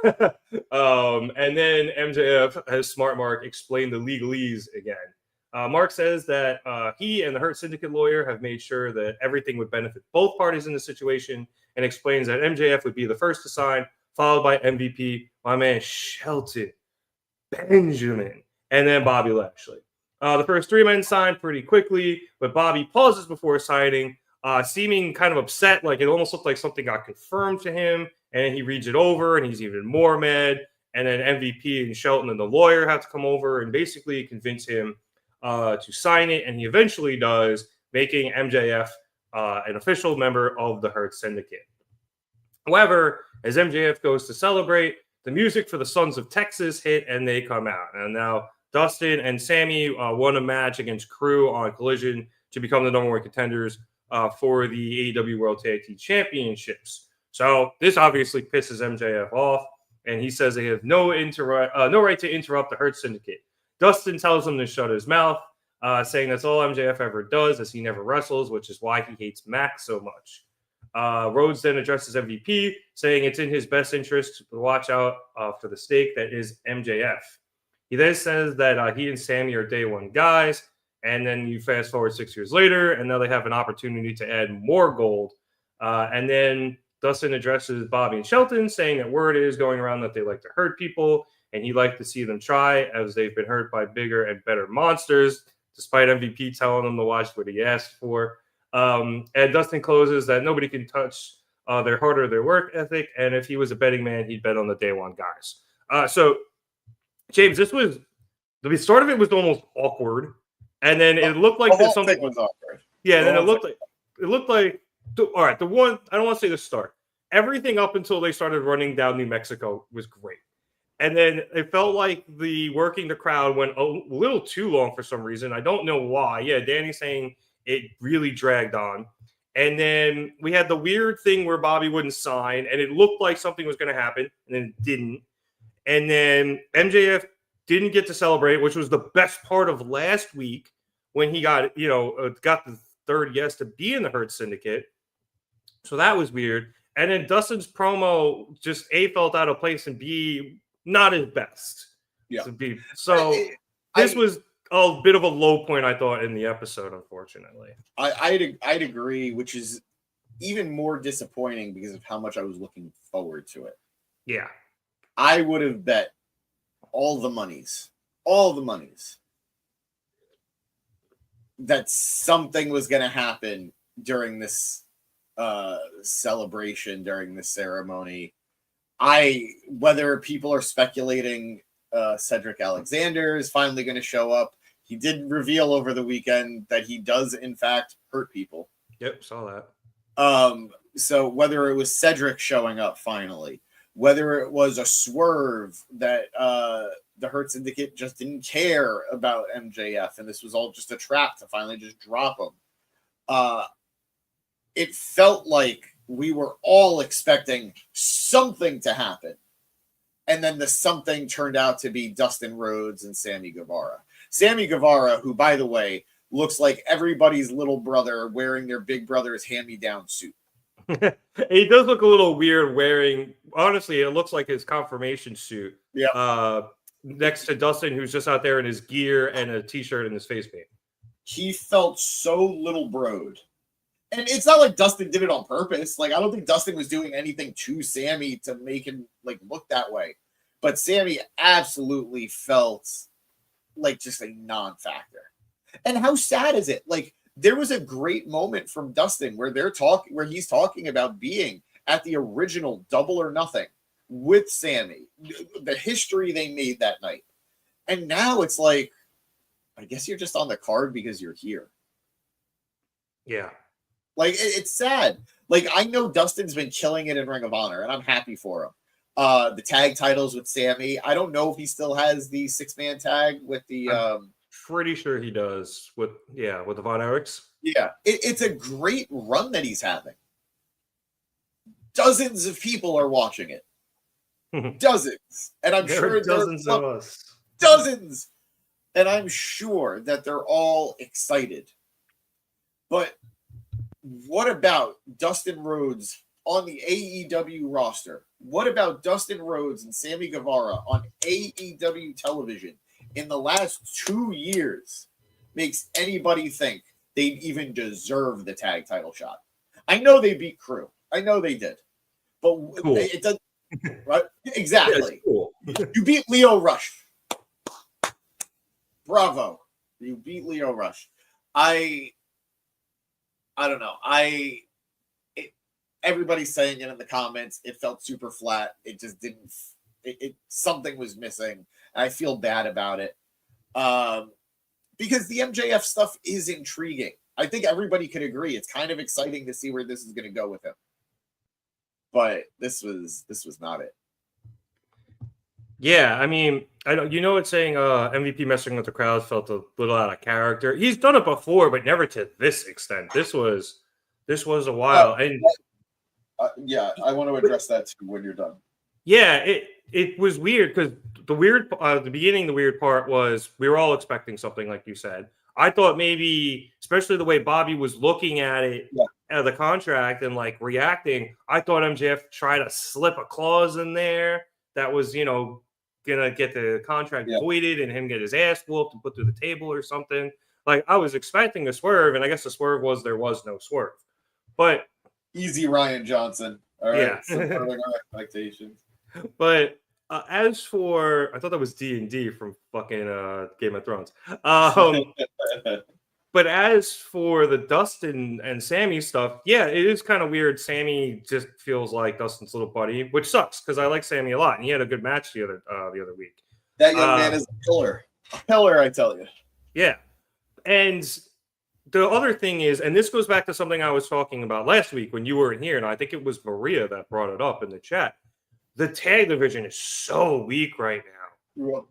And then MJF has Smart Mark explain the legalese again. Mark says that he and the Hurt Syndicate lawyer have made sure that everything would benefit both parties in the situation, and explains that MJF would be the first to sign, followed by MVP, my man Shelton Benjamin, and then Bobby Lashley. The first 3 men signed pretty quickly, but Bobby pauses before signing, seeming kind of upset, like it almost looked like something got confirmed to him, and then he reads it over, and he's even more mad, and then MVP and Shelton and the lawyer have to come over and basically convince him to sign it, and he eventually does, making MJF an official member of the Hurt Syndicate. However, as MJF goes to celebrate, the music for the Sons of Texas hit, and they come out. And now Dustin and Sammy won a match against Crew on Collision to become the number 1 contenders for the AEW World Tag Team Championships. So this obviously pisses MJF off, and he says they have no right to interrupt the Hurt Syndicate. Dustin tells him to shut his mouth, saying that's all MJF ever does, as he never wrestles, which is why he hates Max so much. Rhodes then addresses MVP, saying it's in his best interest to watch out for the stake that is MJF. He then says that he and Sammy are day one guys, and then you fast forward 6 years later, and now they have an opportunity to add more gold. And then Dustin addresses Bobby and Shelton, saying that word is going around that they like to hurt people, and he'd like to see them try, as they've been hurt by bigger and better monsters, despite MVP telling them to watch what he asked for. And Dustin closes that nobody can touch their heart or their work ethic, and if he was a betting man, he'd bet on the day one guys. So, James, the start of it was almost awkward, and then it looked like the whole something thing was awkward. Yeah, and then it looked like all right. The one, I don't want to say the start. Everything up until they started running down New Mexico was great. And then it felt like the working the crowd went a little too long for some reason. I don't know why. Yeah, Danny's saying it really dragged on. And then we had the weird thing where Bobby wouldn't sign, and it looked like something was going to happen, and then it didn't. And then MJF didn't get to celebrate, which was the best part of last week when he got the third yes to be in the Hurt Syndicate. So that was weird. And then Dustin's promo just A, felt out of place, and B, not his best. Yeah. This was a bit of a low point, I thought, in the episode, unfortunately. I'd agree, which is even more disappointing because of how much I was looking forward to it. Yeah. I would have bet all the monies that something was going to happen during this celebration, during this ceremony. Whether people are speculating Cedric Alexander is finally going to show up. He did reveal over the weekend that he does, in fact, hurt people. Yep, saw that. So whether it was Cedric showing up finally, whether it was a swerve that the Hurt Syndicate just didn't care about MJF and this was all just a trap to finally just drop him. It felt like we were all expecting something to happen. And then the something turned out to be Dustin Rhodes and Sammy Guevara. Sammy Guevara, who, by the way, looks like everybody's little brother wearing their big brother's hand-me-down suit. He does look a little weird wearing, honestly, it looks like his confirmation suit. Yeah. Next to Dustin, who's just out there in his gear and a t-shirt and his face paint. He felt so little broed. And it's not like Dustin did it on purpose. Like, I don't think Dustin was doing anything to Sammy to make him look that way. But Sammy absolutely felt like just a non-factor. And how sad is it? Like, there was a great moment from Dustin where he's talking about being at the original Double or Nothing with Sammy, the history they made that night. And now it's like, I guess you're just on the card because you're here. Yeah. Like, it's sad. Like, I know Dustin's been killing it in Ring of Honor, and I'm happy for him. The tag titles with Sammy. I don't know if he still has the 6-man tag with the... pretty sure he does with the Von Erichs. Yeah. It's a great run that he's having. Dozens of people are watching it. Dozens. And I'm sure dozens of us. Dozens. And I'm sure that they're all excited. But what about Dustin Rhodes on the AEW roster? What about Dustin Rhodes and Sammy Guevara on AEW television in the last 2 years makes anybody think they'd even deserve the tag title shot? I know they beat Crew. I know they did. But cool. It doesn't, right? Exactly. Cool. You beat Leo Rush. Bravo. You beat Leo Rush. I don't know. Everybody's saying it in the comments. It felt super flat. It just didn't. Something was missing. I feel bad about it. Because the MJF stuff is intriguing. I think everybody could agree. It's kind of exciting to see where this is going to go with him. But this was not it. Yeah, I mean, I don't. It's saying MVP messing with the crowd felt a little out of character. He's done it before, but never to this extent. This was a while. Yeah, I want to address that too when you're done. Yeah, it was weird because the beginning, the weird part was we were all expecting something, like you said. I thought maybe, especially the way Bobby was looking at it, the contract and reacting, I thought MJF tried to slip a clause in there that was, gonna get the contract voided and him get his ass whooped and put through the table or something. Like, I was expecting a swerve, and I guess the swerve was there was no swerve. But easy, Ryan Johnson. All right, supporting our expectations. But as for, I thought that was D&D from fucking Game of Thrones. But as for the Dustin and Sammy stuff, yeah, it is kind of weird. Sammy just feels like Dustin's little buddy, which sucks because I like Sammy a lot, and he had a good match the other week. That young man is a pillar, I tell you. Yeah, and the other thing is, and this goes back to something I was talking about last week when you weren't here, and I think it was Maria that brought it up in the chat. The tag division is so weak right now.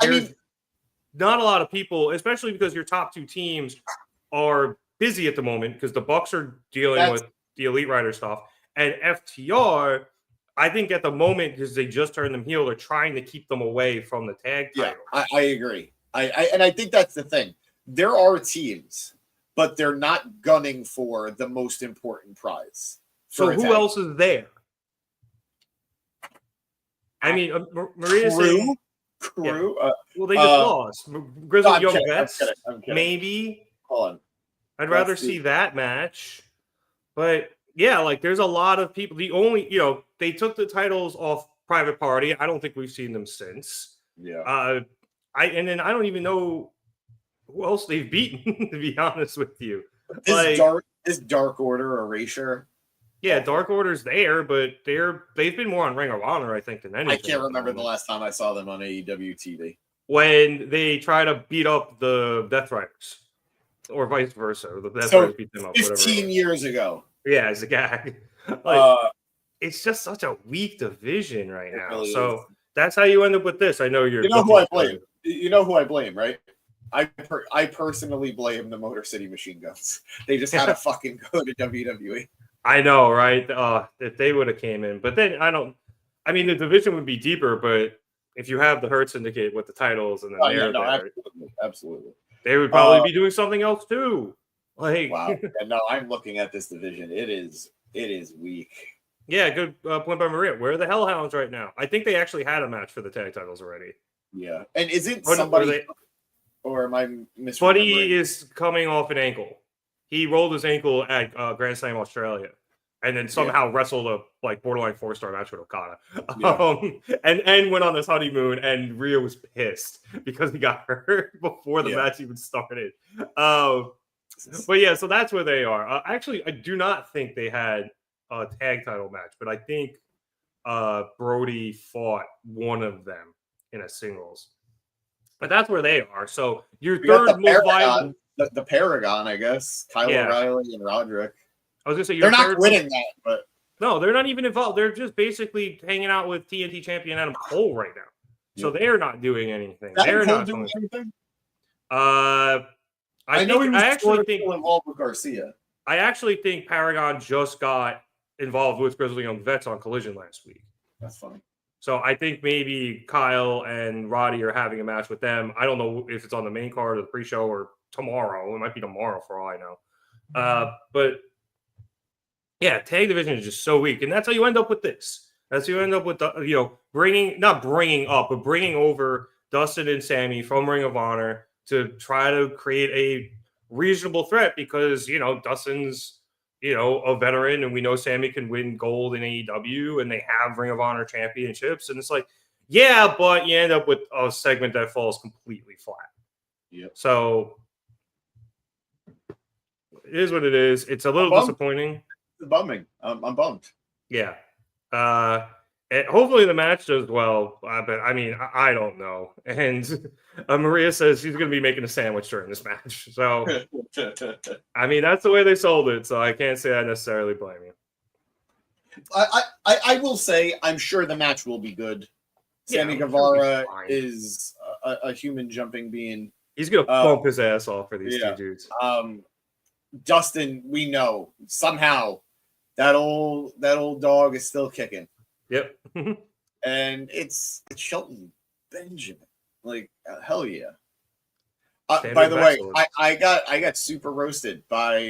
There's not a lot of people, especially because your top two teams are busy at the moment because the Bucks are dealing with the Elite Rider stuff. And FTR, I think at the moment, because they just turned them heel, they're trying to keep them away from the tag title. Yeah, I agree. I think that's the thing. There are teams, but they're not gunning for the most important prize. So who else is there? I mean, Maria's saying Crew. Yeah. Well, they just lost. Grizzly Young Vets, I'm kidding. maybe. Hold on. I'd rather see that match. But yeah, like there's a lot of people. The only, they took the titles off Private Party. I don't think we've seen them since. Yeah. And then I don't even know who else they've beaten, to be honest with you. Is Dark Order erasure? Yeah, Dark Order's there, but they've been more on Ring of Honor, I think, than anything. I can't remember the last time I saw them on AEW TV. When they try to beat up the Death Riders, or vice versa. The Death Riders beat them up. 15 years ago. Yeah, it's a gag. It's just such a weak division right now. Really so that's how you end up with this. I know you're. You know who I blame? You know who I blame, right? I personally blame the Motor City Machine Guns. They just had to fucking go to WWE. I know, right? If they would have came in, but then the division would be deeper. But if you have the Hurt Syndicate with the titles, and then absolutely, they would probably be doing something else too. Like, wow, no, I'm looking at this division. It is weak. Yeah, good point by Maria. Where are the Hellhounds right now? I think they actually had a match for the tag titles already. Yeah, and is it somebody? Or am I misremembering? Buddy is coming off an ankle. He rolled his ankle at Grand Slam Australia, and then somehow wrestled a borderline 4-star match with Okada. Yeah. And went on this honeymoon, and Rhea was pissed because he got hurt before the match even started. But yeah, so that's where they are. Actually, I do not think they had a tag title match, but I think Brody fought one of them in a singles. But that's where they are. So your third most viable. The Paragon, I guess. Kyle O'Reilly and Roderick. I was gonna say they're not winning that, but no, they're not even involved. They're just basically hanging out with TNT champion Adam Cole right now. So they're not doing anything. They're not doing anything. I know he was actually think involved with Garcia. I actually think Paragon just got involved with Grizzly Young Vets on Collision last week. That's funny. So I think maybe Kyle and Roddy are having a match with them. I don't know if it's on the main card or the pre-show or tomorrow. It might be tomorrow for all I know. But yeah, tag division is just so weak, and that's how you end up with this. That's how you end up with bringing over Dustin and Sammy from Ring of Honor to try to create a reasonable threat because Dustin's a veteran, and we know Sammy can win gold in AEW, and they have Ring of Honor championships, and it's like, yeah, but you end up with a segment that falls completely flat. Yeah. So it is what it is. It's a little disappointing. It's bumming. I'm bummed. Yeah. And hopefully the match does well, but I don't know. And Maria says she's going to be making a sandwich during this match. So, that's the way they sold it. So I can't say I necessarily blame you. I will say I'm sure the match will be good. Sammy Guevara is a human jumping being. He's going to bump his ass off for these two dudes. Dustin, we know somehow that old dog is still kicking. Yep. And it's Shelton Benjamin. Like hell yeah. By the way, I got super roasted by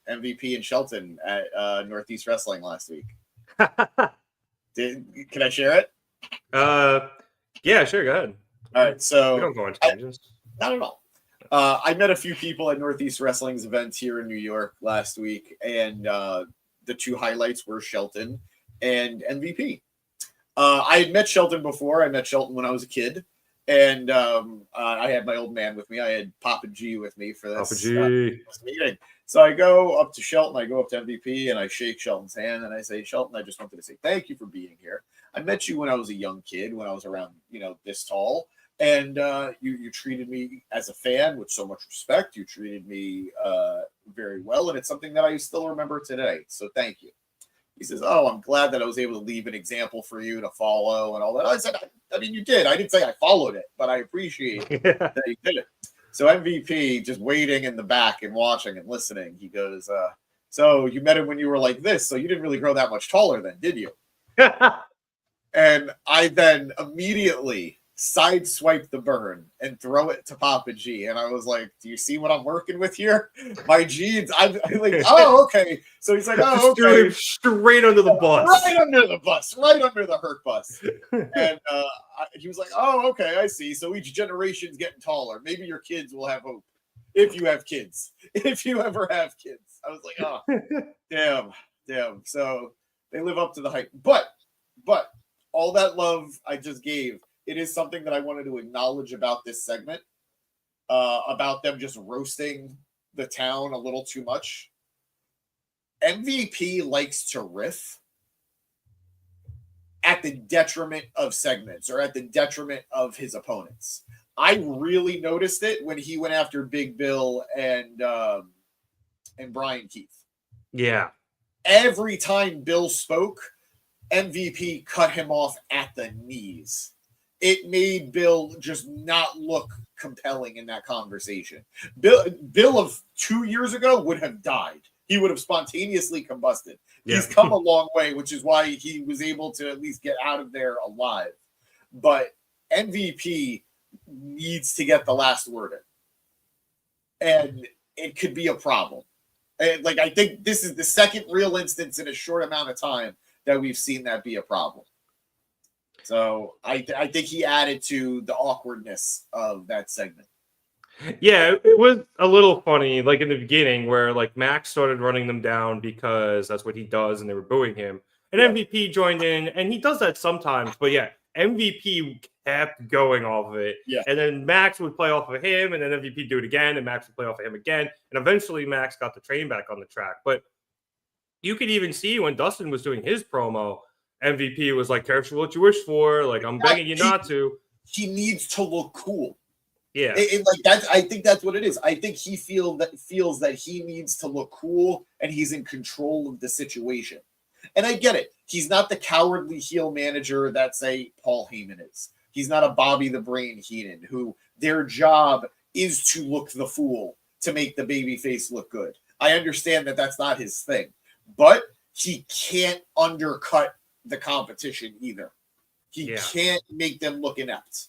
MVP and Shelton at Northeast Wrestling last week. Can I share it? Yeah, sure, go ahead. All right, so we don't go into tangents. Not at all. I met a few people at Northeast Wrestling's events here in New York last week, and the two highlights were Shelton and MVP. I had met Shelton before. I met Shelton when I was a kid, and I had my old man with me. I had Papa G with me for this meeting. So I go up to Shelton, I go up to MVP, and I shake Shelton's hand, and I say, Shelton, I just wanted to say thank you for being here. I met you when I was a young kid, when I was around, this tall, and you treated me as a fan with so much respect. You treated me very well, and it's something that I still remember today. So thank you. He says, oh, I'm glad that I was able to leave an example for you to follow and all that. I said, you did. I didn't say I followed it, but I appreciate that you did it. So MVP just waiting in the back and watching and listening. He goes, so you met him when you were like this, so you didn't really grow that much taller then, did you? And I then immediately sideswipe the burn and throw it to Papa G. And I was like, do you see what I'm working with here? My jeans. I'm like, oh, okay. So he's like, oh, okay. Straight under the bus. Right under the bus. Right under the Hurt bus. And he was like, oh, okay, I see. So each generation's getting taller. Maybe your kids will have hope. If you have kids. If you ever have kids. I was like, oh, damn. So they live up to the hype. But all that love I just gave, it is something that I wanted to acknowledge about this segment, about them just roasting the town a little too much. MVP likes to riff at the detriment of segments or at the detriment of his opponents. I really noticed it when he went after Big Bill and Brian Keith. Yeah. Every time Bill spoke, MVP cut him off at the knees. It made Bill just not look compelling in that conversation. Bill of 2 years ago would have died. He would have spontaneously combusted. Yeah. He's come a long way, which is why he was able to at least get out of there alive. But MVP needs to get the last word in. And it could be a problem. And I think this is the second real instance in a short amount of time that we've seen that be a problem. So I think he added to the awkwardness of that segment. Yeah, it was a little funny, in the beginning where Max started running them down because that's what he does, and they were booing him. And MVP joined in, and he does that sometimes. But yeah, MVP kept going off of it. Yeah. And then Max would play off of him, and then MVP do it again, and Max would play off of him again. And eventually Max got the train back on the track. But you could even see when Dustin was doing his promo, MVP was like, careful what you wish for. I'm begging you not to. He needs to look cool. Yeah. I think that's what it is. I think he feels that he needs to look cool and he's in control of the situation. And I get it. He's not the cowardly heel manager that, say, Paul Heyman is. He's not a Bobby the Brain Heenan, who their job is to look the fool, to make the babyface look good. I understand that that's not his thing. But he can't undercut the competition either. He can't make them look inept.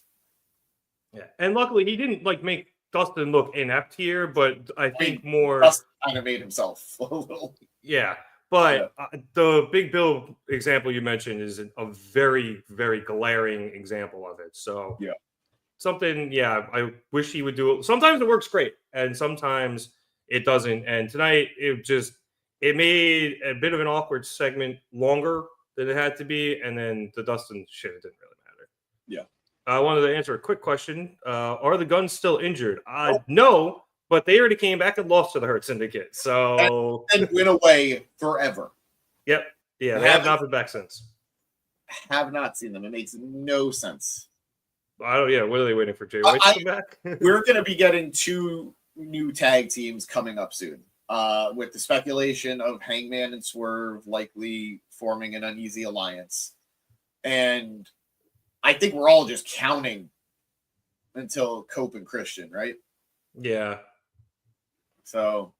Yeah, and luckily he didn't make Dustin look inept here, but I think more Dustin kind of made himself a little. Yeah, but the Big Bill example you mentioned is a very, very glaring example of it. So something, I wish he would do it. Sometimes it works great, and sometimes it doesn't. And tonight it made a bit of an awkward segment longer than it had to be, and then the Dustin shit, it didn't really matter. Yeah. I wanted to answer a quick question. Are the Guns still injured? No, but they already came back and lost to the Hurt Syndicate. So and went away forever. Yep. Yeah, they have not been back since. Have not seen them. It makes no sense. I don't. Yeah, what are they waiting for? Jay White to come back? We're going to be getting 2 new tag teams coming up soon. With the speculation of Hangman and Swerve likely forming an uneasy alliance. And I think we're all just counting until Cope and Christian, right? Yeah. So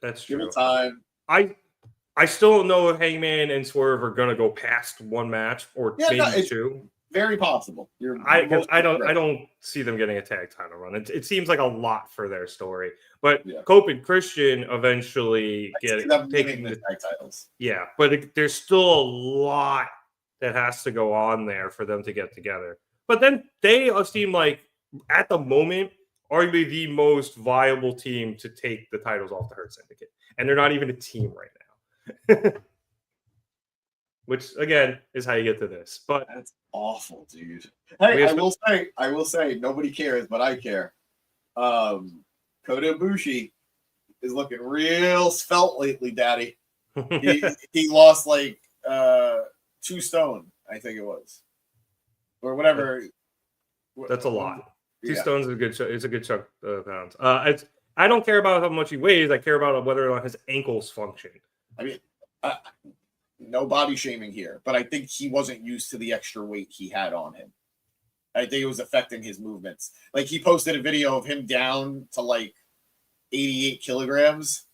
that's true. Give it time. I still don't know if Hangman and Swerve are going to go past one match or maybe 2. Very possible. I don't see them getting a tag title run. It seems like a lot for their story. But Cope and Christian eventually taking the tag titles. Yeah, but there's still a lot that has to go on there for them to get together. But then they seem like, at the moment, arguably the most viable team to take the titles off the Hurt Syndicate. And they're not even a team right now. Which, again, is how you get to this. But that's awful, dude. Hey, I will say, nobody cares, but I care. Kota Ibushi is looking real svelte lately, Daddy. He lost 2 stone, I think it was, or whatever. That's a lot. 2 stones is a good. It's a good chunk of pounds. I don't care about how much he weighs. I care about whether or not his ankles function. I mean, no body shaming here, but I think he wasn't used to the extra weight he had on him. I think it was affecting his movements. He posted a video of him down to 88 kilograms,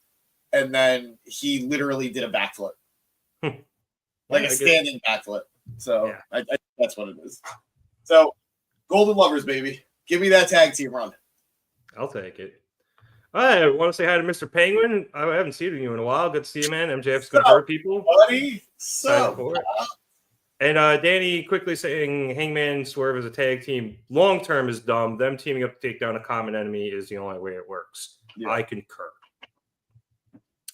and then he literally did a backflip. like Yeah, a I guess- standing backflip. So Yeah. I that's what it is. So Golden Lovers, baby, give me that tag team run. I'll take it. I want to say hi to Mr. Penguin. I haven't seen you in a while. Good to see you, man. MJF's going to hurt people. Buddy, Excited so for it. And Danny quickly saying Hangman Swerve as a tag team long term is dumb. Them teaming up to take down a common enemy is the only way it works. Yeah. I concur.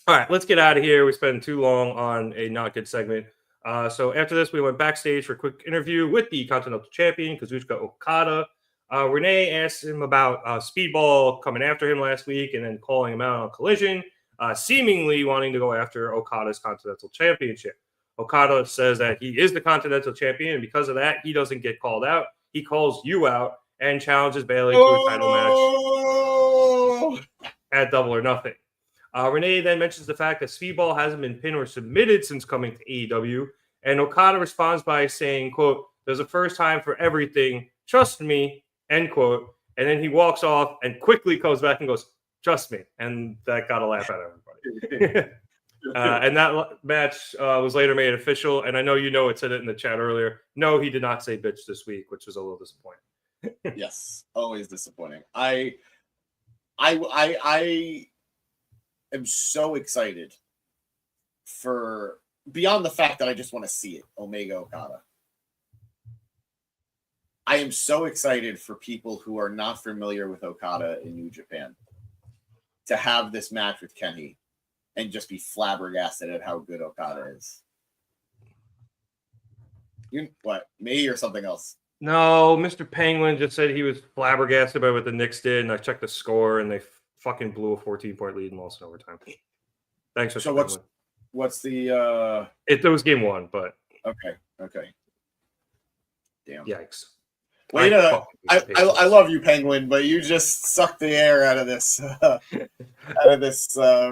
All right, let's get out of here. We spent too long on a not good segment. So after this, we went backstage for a quick interview with the Continental Champion, Kazuchika Okada. Renee asked him about Speedball coming after him last week and then calling him out on Collision, seemingly wanting to go after Okada's Continental Championship. Okada says that he is the Continental Champion, and because of that, he doesn't get called out. He calls you out and challenges Bayley to a title match at Double or Nothing. Renee then mentions the fact that Speedball hasn't been pinned or submitted since coming to AEW, and Okada responds by saying, quote, "There's a first time for everything. Trust me," end quote. And then he walks off and quickly comes back and goes, "Trust me." And that got a laugh out of everybody. And that match was later made official. And I know it said it in the chat earlier. No, he did not say bitch this week, which was a little disappointing. Yes, always disappointing. I am so excited for beyond the fact that I just want to see it, Omega Okada. I am so excited for people who are not familiar with Okada in New Japan to have this match with Kenny and just be flabbergasted at how good Okada is. You what, me or something else? No, Mr. Penguin just said he was flabbergasted by what the Knicks did, and I checked the score, and they fucking blew a 14-point lead and lost in overtime. Thanks, Mr. So Penguin. what's the It was game one, but okay. Damn. yikes. Wait, I love you, Penguin, but you just sucked the air out of this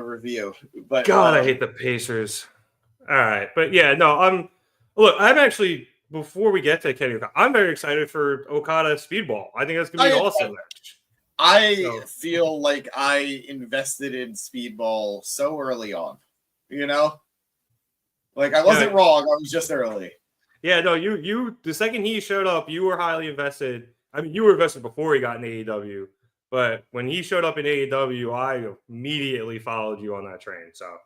review. But God, I hate the Pacers. All right, but yeah, no, I'm actually, before we get to Kenny, I'm very excited for Okada Speedball. I think that's gonna be an awesome match. I feel like I invested in Speedball so early on. Like I wasn't wrong. I was just early. Yeah, no, you. The second he showed up, you were highly invested. I mean, you were invested before he got in AEW, but when he showed up in AEW, I immediately followed you on that train. So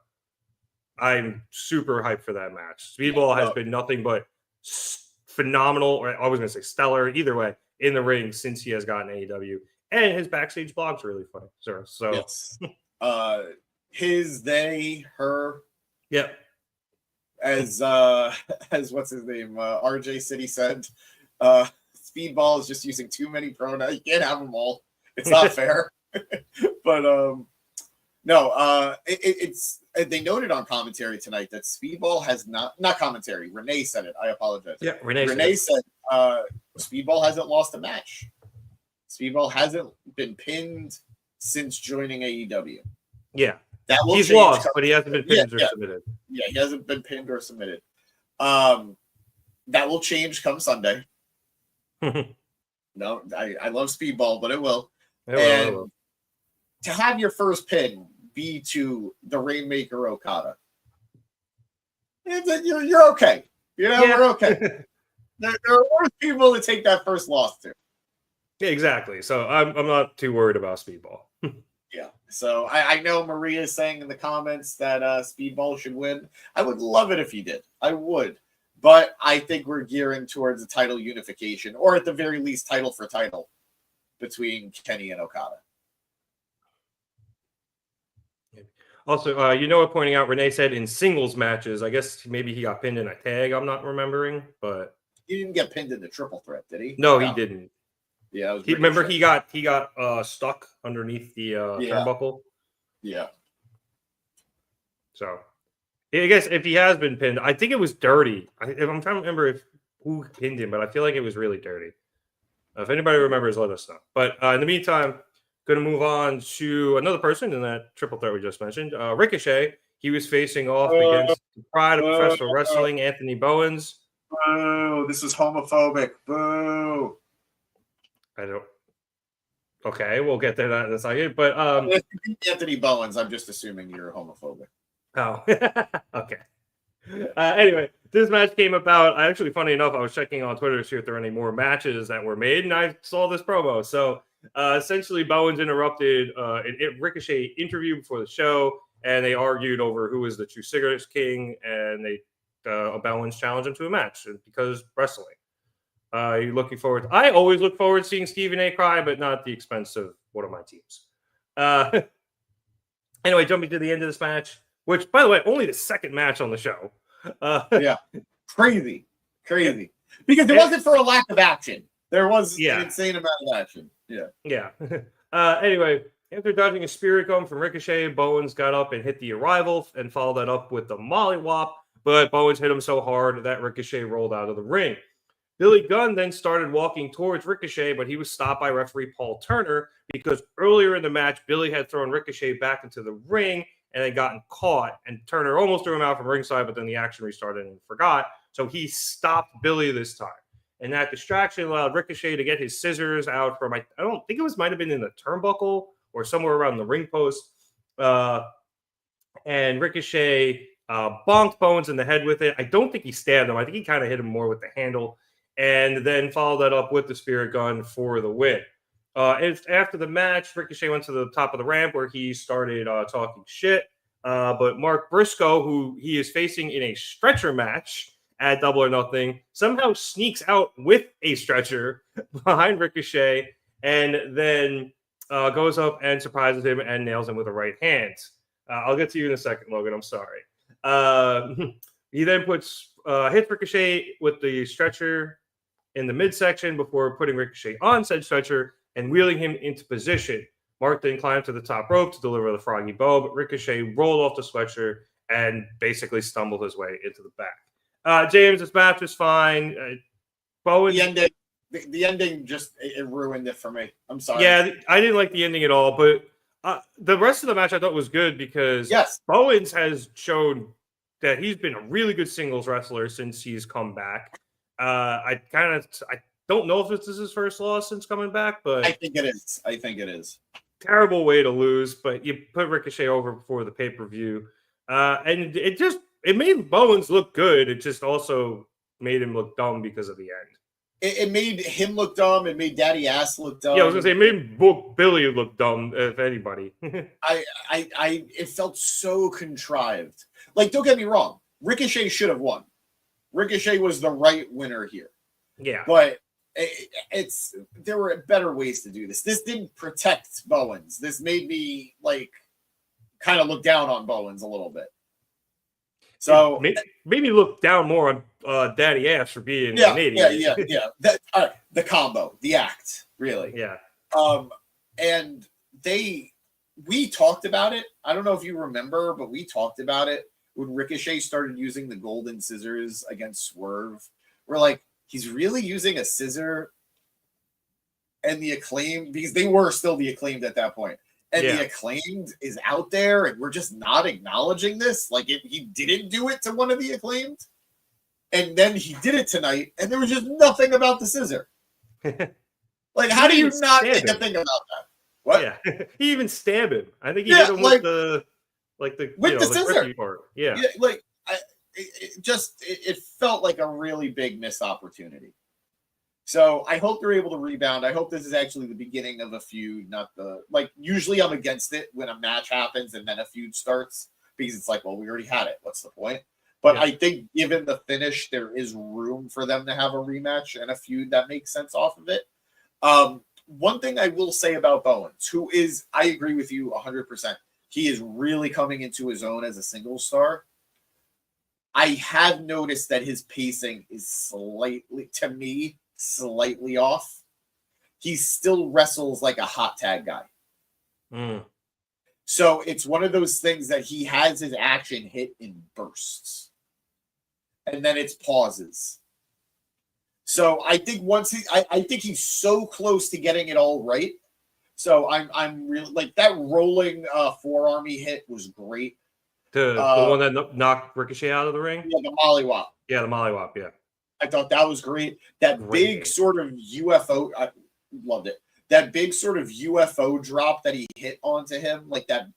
I'm super hyped for that match. Speedball has been nothing but phenomenal, or I was going to say stellar, either way, in the ring since he has gotten AEW, and his backstage blog's really funny. So yes, his, they, her, yep. As what's his name? RJ City said, Speedball is just using too many pronouns. You can't have them all. It's not fair. But no, it's they noted on commentary tonight that Speedball has not commentary. Renee said it. I apologize. Yeah, Renee said Speedball hasn't lost a match. Speedball hasn't been pinned since joining AEW. Yeah. He's lost, but he hasn't been pinned or submitted. Yeah, he hasn't been pinned or submitted. That will change come Sunday. No, I love Speedball, but it will. It will. To have your first pin be to the Rainmaker Okada, you're okay. We're okay. There are worse people to take that first loss to. Yeah, exactly. So I'm not too worried about Speedball. Yeah. So I know Maria is saying in the comments that Speedball should win. I would love it if he did. I would. But I think we're gearing towards a title unification, or at the very least, title for title between Kenny and Okada. Also, pointing out, Renee said in singles matches, I guess maybe he got pinned in a tag. I'm not remembering, but he didn't get pinned in the triple threat, did he? No, he didn't. Yeah, remember he got stuck underneath the turnbuckle. Yeah. So, I guess if he has been pinned, I think it was dirty. I'm trying to remember who pinned him, but I feel like it was really dirty. If anybody remembers, let us know. But in the meantime, going to move on to another person in that triple threat we just mentioned, Ricochet. He was facing off against the pride of professional wrestling, Anthony Bowens. Boo! This is homophobic. Boo! I don't. Okay, we'll get to that in a second. But Anthony Bowens, I'm just assuming you're homophobic. Oh, okay. Anyway, this match came about. Actually, funny enough, I was checking on Twitter to see if there were any more matches that were made, and I saw this promo. So essentially, Bowens interrupted an Ricochet interview before the show, and they argued over who was the true cigarettes king, and they Bowens challenged him to a match because wrestling. You're looking forward. I always look forward to seeing Stephen A. cry, but not at the expense of one of my teams. Anyway, jumping to the end of this match, which, by the way, only the second match on the show. Yeah, crazy. Because it wasn't for a lack of action. There was an insane amount of action. Yeah. Anyway, after dodging a spirit gun from Ricochet, Bowens got up and hit the arrival and followed that up with the mollywop, but Bowens hit him so hard that Ricochet rolled out of the ring. Billy Gunn then started walking towards Ricochet, but he was stopped by referee Paul Turner because earlier in the match, Billy had thrown Ricochet back into the ring and had gotten caught, and Turner almost threw him out from ringside, but then the action restarted and forgot. So he stopped Billy this time. And that distraction allowed Ricochet to get his scissors out from, I don't think might have been in the turnbuckle or somewhere around the ring post. And Ricochet bonked Bowens in the head with it. I don't think he stabbed him. I think he kind of hit him more with the handle, and then followed that up with the spirit gun for the win. After the match, Ricochet went to the top of the ramp where he started talking shit. But Mark Briscoe, who he is facing in a stretcher match at Double or Nothing, somehow sneaks out with a stretcher behind Ricochet and then goes up and surprises him and nails him with a right hand. I'll get to you in a second, Logan. I'm sorry. He then hits Ricochet with the stretcher in the midsection before putting Ricochet on said stretcher and wheeling him into position. Mark then climbed to the top rope to deliver the froggy bow, but Ricochet rolled off the stretcher and basically stumbled his way into the back. James, this match was fine. Bowens. The ending just it ruined it for me. I'm sorry. Yeah, I didn't like the ending at all, but the rest of the match I thought was good because Bowens has shown that he's been a really good singles wrestler since he's come back. I don't know if this is his first loss since coming back, but I think it is. Terrible way to lose, but you put Ricochet over before the pay-per-view. And it made Bowens look good. It just also made him look dumb because of the end. It made him look dumb. It made Daddy Ass look dumb. Yeah, I was gonna say it made Billy look dumb, if anybody. It felt so contrived. Like, don't get me wrong, Ricochet should have won. Ricochet was the right winner here. Yeah, but there were better ways to do this. This didn't protect Bowens. This made me kind of look down on Bowens a little bit. So made me look down more on Daddy Ass for being an idiot. Yeah. The combo, the act, really. Yeah. And we talked about it. I don't know if you remember, but we talked about it when Ricochet started using the golden scissors against Swerve. We're like, he's really using a scissor and the Acclaimed, because they were still the Acclaimed at that point. And the Acclaimed is out there, and we're just not acknowledging this. Like, he didn't do it to one of the Acclaimed, and then he did it tonight, and there was just nothing about the scissor. Like, how do you not think a thing about that? What? Yeah, he even stabbed him. I think he hit him with the scissor part. Yeah, it felt like a really big missed opportunity. So I hope they're able to rebound. I hope this is actually the beginning of a feud, not usually I'm against it when a match happens and then a feud starts because it's like, well, we already had it. What's the point? But I think given the finish, there is room for them to have a rematch and a feud that makes sense off of it. One thing I will say about Bowens, who is, I agree with you 100%. He is really coming into his own as a single star. I have noticed that his pacing is slightly off. He still wrestles like a hot tag guy. So it's one of those things that he has his action hit in bursts. And then it's pauses. So I think I think he's so close to getting it all right. So I'm really like that rolling forearm he hit was great. The one that knocked Ricochet out of the ring? Yeah, the mollywop. Yeah, the mollywop, yeah. I thought that was great. That big sort of UFO, I loved it. That big sort of UFO drop that he hit onto him, like that,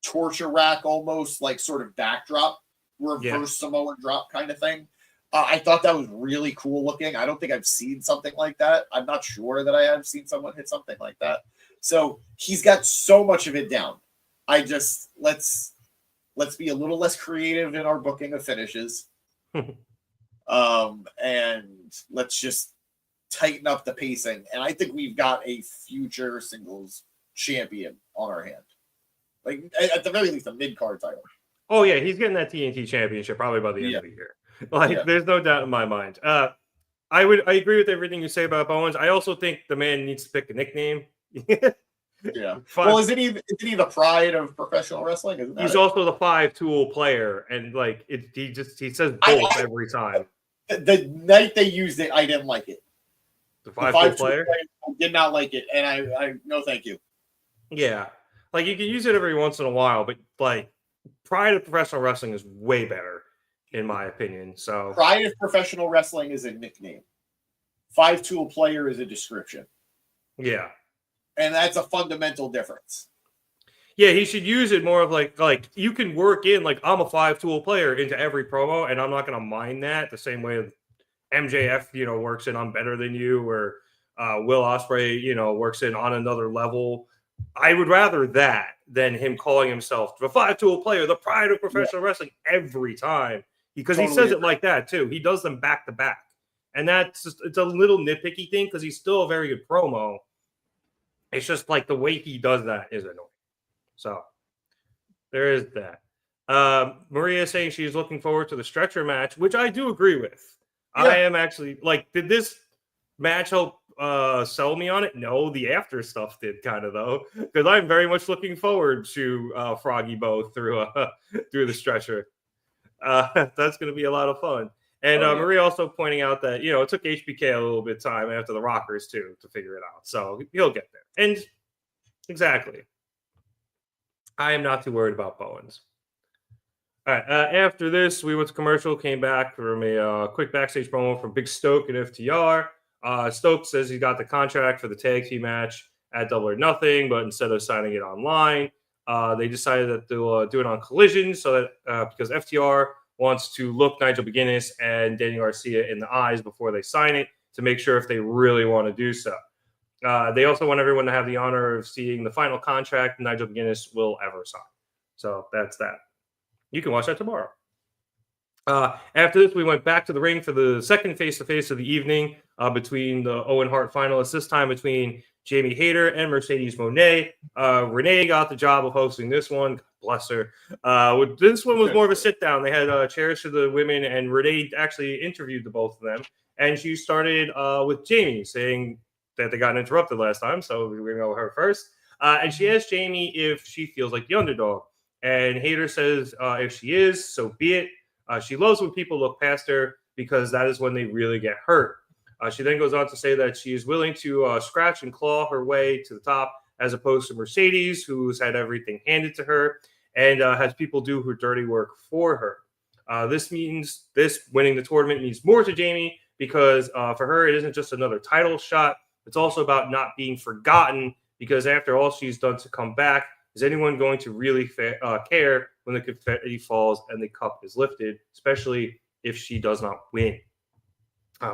torture rack almost, like sort of backdrop. reverse Samoa drop kind of thing. I thought that was really cool looking. I don't think I've seen something like that. I'm not sure that I have seen someone hit something like that. So he's got so much of it down. I just let's be a little less creative in our booking of finishes. And let's just tighten up the pacing. And I think we've got a future singles champion on our hand. Like at the very least, a mid-card title. Oh yeah, he's getting that TNT championship probably by the end of the year. Like, there's no doubt in my mind. I agree with everything you say about Bowens. I also think the man needs to pick a nickname. Yeah. Well, isn't he the pride of professional wrestling? He's also the 5-tool player, and like he says both every time. The night they used it, I didn't like it. The 5-tool player? I did not like it, and I no thank you. Yeah. Like you can use it every once in a while, but like pride of professional wrestling is way better, in my opinion. So pride of professional wrestling is a nickname. 5-tool player is a description. Yeah. And that's a fundamental difference. Yeah, he should use it more of like you can work in like I'm a 5-tool player into every promo, and I'm not gonna mind that the same way MJF, works in I'm better than you, or Will Ospreay, works in on another level. I would rather that than him calling himself the 5-tool player, the pride of professional wrestling every time, because he says it like that too. He does them back to back, and it's a little nitpicky thing because he's still a very good promo. It's just like the way he does that is annoying. So there is that. Maria is saying she's looking forward to the stretcher match, which I do agree with. Yeah. I am actually did this match help sell me on it? No, the after stuff did kind of though, because I'm very much looking forward to Froggy Bow through the stretcher. That's going to be a lot of fun. And Maria also pointing out that, it took HBK a little bit of time after the Rockers, too, to figure it out. So he'll get there. And exactly. I am not too worried about Bowens. All right. After this, we went to commercial, came back from a quick backstage promo from Big Stoke and FTR. Stoke says he got the contract for the tag team match at Double or Nothing, but instead of signing it online, they decided that they'll do it on Collision, so that because FTR wants to look Nigel McGuinness and Daniel Garcia in the eyes before they sign it to make sure if they really want to do so. They also want everyone to have the honor of seeing the final contract Nigel McGuinness will ever sign. So that's that. You can watch that tomorrow. After this, we went back to the ring for the second face-to-face of the evening between the Owen Hart finalists, this time between Jamie Hayter and Mercedes Moné. Renee got the job of hosting this one. God bless her. This one was more of a sit-down. They had chairs for the women, and Renee actually interviewed the both of them. And she started with Jamie, saying that they got interrupted last time, so we're going to go with her first. And she asked Jamie if she feels like the underdog. And Hayter says if she is, so be it. She loves when people look past her because that is when they really get hurt. She then goes on to say that she is willing to scratch and claw her way to the top as opposed to Mercedes, who's had everything handed to her and has people do her dirty work for her. This winning the tournament means more to Jamie because for her, it isn't just another title shot. It's also about not being forgotten because after all she's done to come back, is anyone going to really care when the confetti falls and the cup is lifted, especially if she does not win?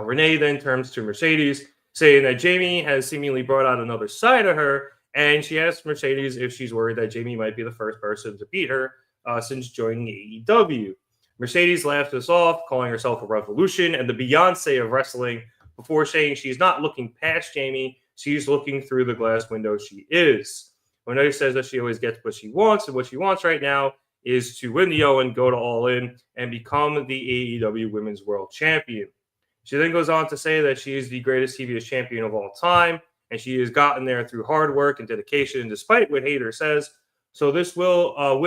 Renee then turns to Mercedes, saying that Jamie has seemingly brought out another side of her, and she asks Mercedes if she's worried that Jamie might be the first person to beat her since joining AEW. Mercedes laughs this off, calling herself a revolution and the Beyonce of wrestling, before saying she's not looking past Jamie, she's looking through the glass window she is. Moné says that she always gets what she wants, and what she wants right now is to win the Owen, go to All In, and become the AEW Women's World Champion. She then goes on to say that she is the greatest TBS champion of all time, and she has gotten there through hard work and dedication, despite what Hayter says. So this so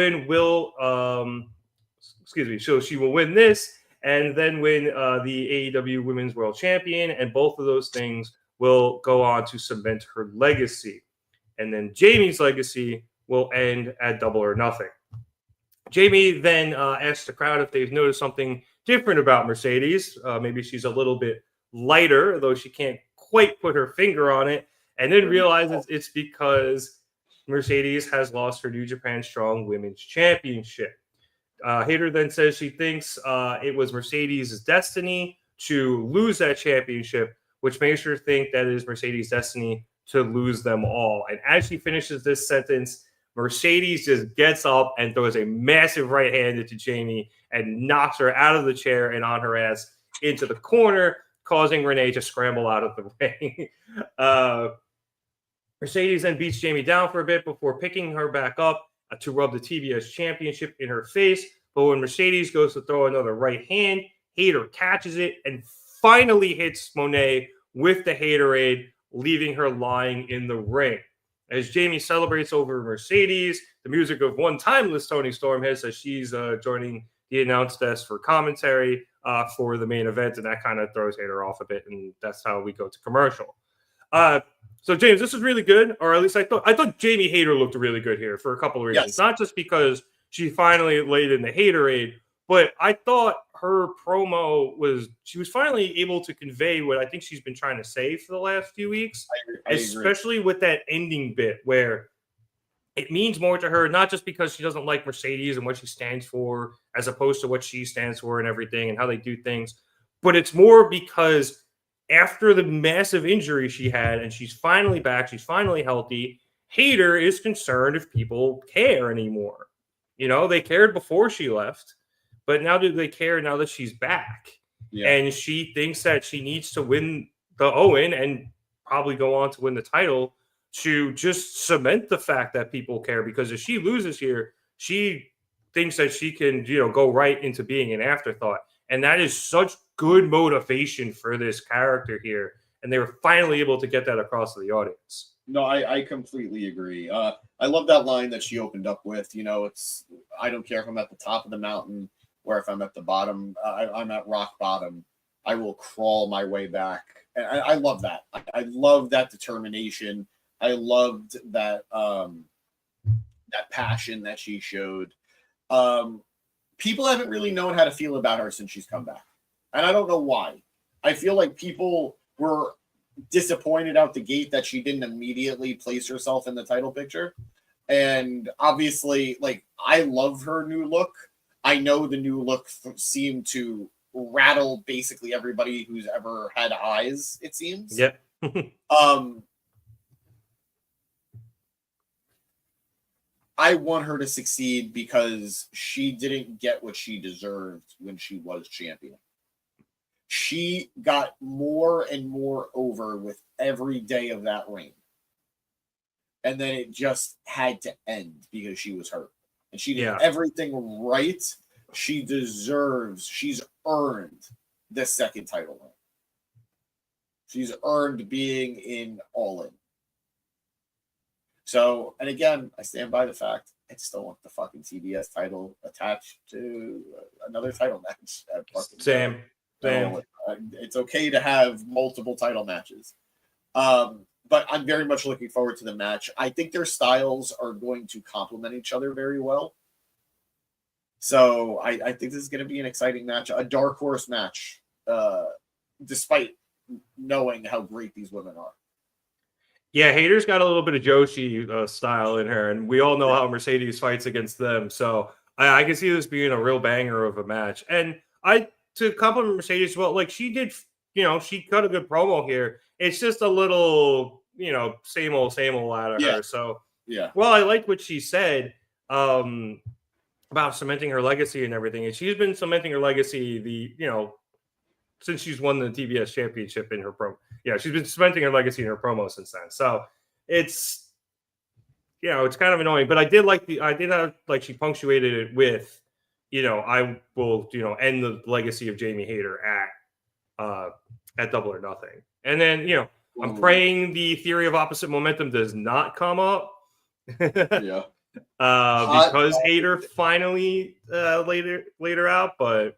she will win this, and then win the AEW Women's World Champion, and both of those things will go on to cement her legacy. And then Jamie's legacy will end at Double or Nothing. Jamie then asks the crowd if they've noticed something different about Mercedes. Maybe she's a little bit lighter, though she can't quite put her finger on it. And then realizes it's because Mercedes has lost her New Japan Strong Women's Championship. Hayter then says she thinks it was Mercedes' destiny to lose that championship, which makes her think that it is Mercedes' destiny to lose them all. And as she finishes this sentence, Mercedes just gets up and throws a massive right hand into Jamie and knocks her out of the chair and on her ass into the corner, causing Renee to scramble out of the ring. Mercedes then beats Jamie down for a bit before picking her back up to rub the TBS championship in her face. But when Mercedes goes to throw another right hand, Hayter catches it and finally hits Moné with the Haterade, leaving her lying in the ring. As Jamie celebrates over Mercedes, the music of one timeless Toni Storm hits as she's joining the announce desk for commentary for the main event, and that kind of throws Hayter off a bit, and that's how we go to commercial. So James, this is really good, or at least I thought Jamie Hayter looked really good here for a couple of reasons. Yes. Not just because she finally laid in the Haterade, but I thought her promo she was finally able to convey what I think she's been trying to say for the last few weeks, I especially agree. with that ending bit where it means more to her, not just because she doesn't like Mercedes and what she stands for, as opposed to what she stands for and everything and how they do things, but it's more because after the massive injury she had and she's finally back, she's finally healthy, Hayter is concerned if people care anymore. You know, they cared before she left, but now do they care now that she's back? Yeah. And she thinks that she needs to win the Owen and probably go on to win the title to just cement the fact that people care, because if she loses here, she thinks that she can, go right into being an afterthought. And that is such good motivation for this character here. And they were finally able to get that across to the audience. No, I completely agree. I love that line that she opened up with. It's I don't care if I'm at the top of the mountain or if I'm at the bottom. I'm at rock bottom. I will crawl my way back. And I love that. I love that determination. I loved that that passion that she showed. People haven't really known how to feel about her since she's come back. And I don't know why. I feel like people were disappointed out the gate that she didn't immediately place herself in the title picture. And obviously, I love her new look. I know the new look seemed to rattle basically everybody who's ever had eyes, it seems. Yep. I want her to succeed because she didn't get what she deserved when she was champion. She got more and more over with every day of that reign. And then it just had to end because she was hurt. And she did everything right. She's earned the second title reign. She's earned being in All In. So, and again, I stand by the fact I still want the fucking TBS title attached to another title match. Same. It's okay to have multiple title matches. But I'm very much looking forward to the match. I think their styles are going to complement each other very well. So I think this is going to be an exciting match, a dark horse match, despite knowing how great these women are. Yeah, Hayter's got a little bit of Joshi style in her, and we all know how Mercedes fights against them. So I can see this being a real banger of a match. And to compliment Mercedes, well, she did, she cut a good promo here. It's just a little, same old out of her. So, well, I liked what she said about cementing her legacy and everything. And she's been cementing her legacy, since she's won the TBS championship in her promo. Yeah, she's been cementing her legacy in her promo since then. So it's, it's kind of annoying. But I did have she punctuated it with, I will, end the legacy of Jamie Hayter at Double or Nothing. And then, I'm praying the theory of opposite momentum does not come up. Yeah. Because Hayter finally later out, but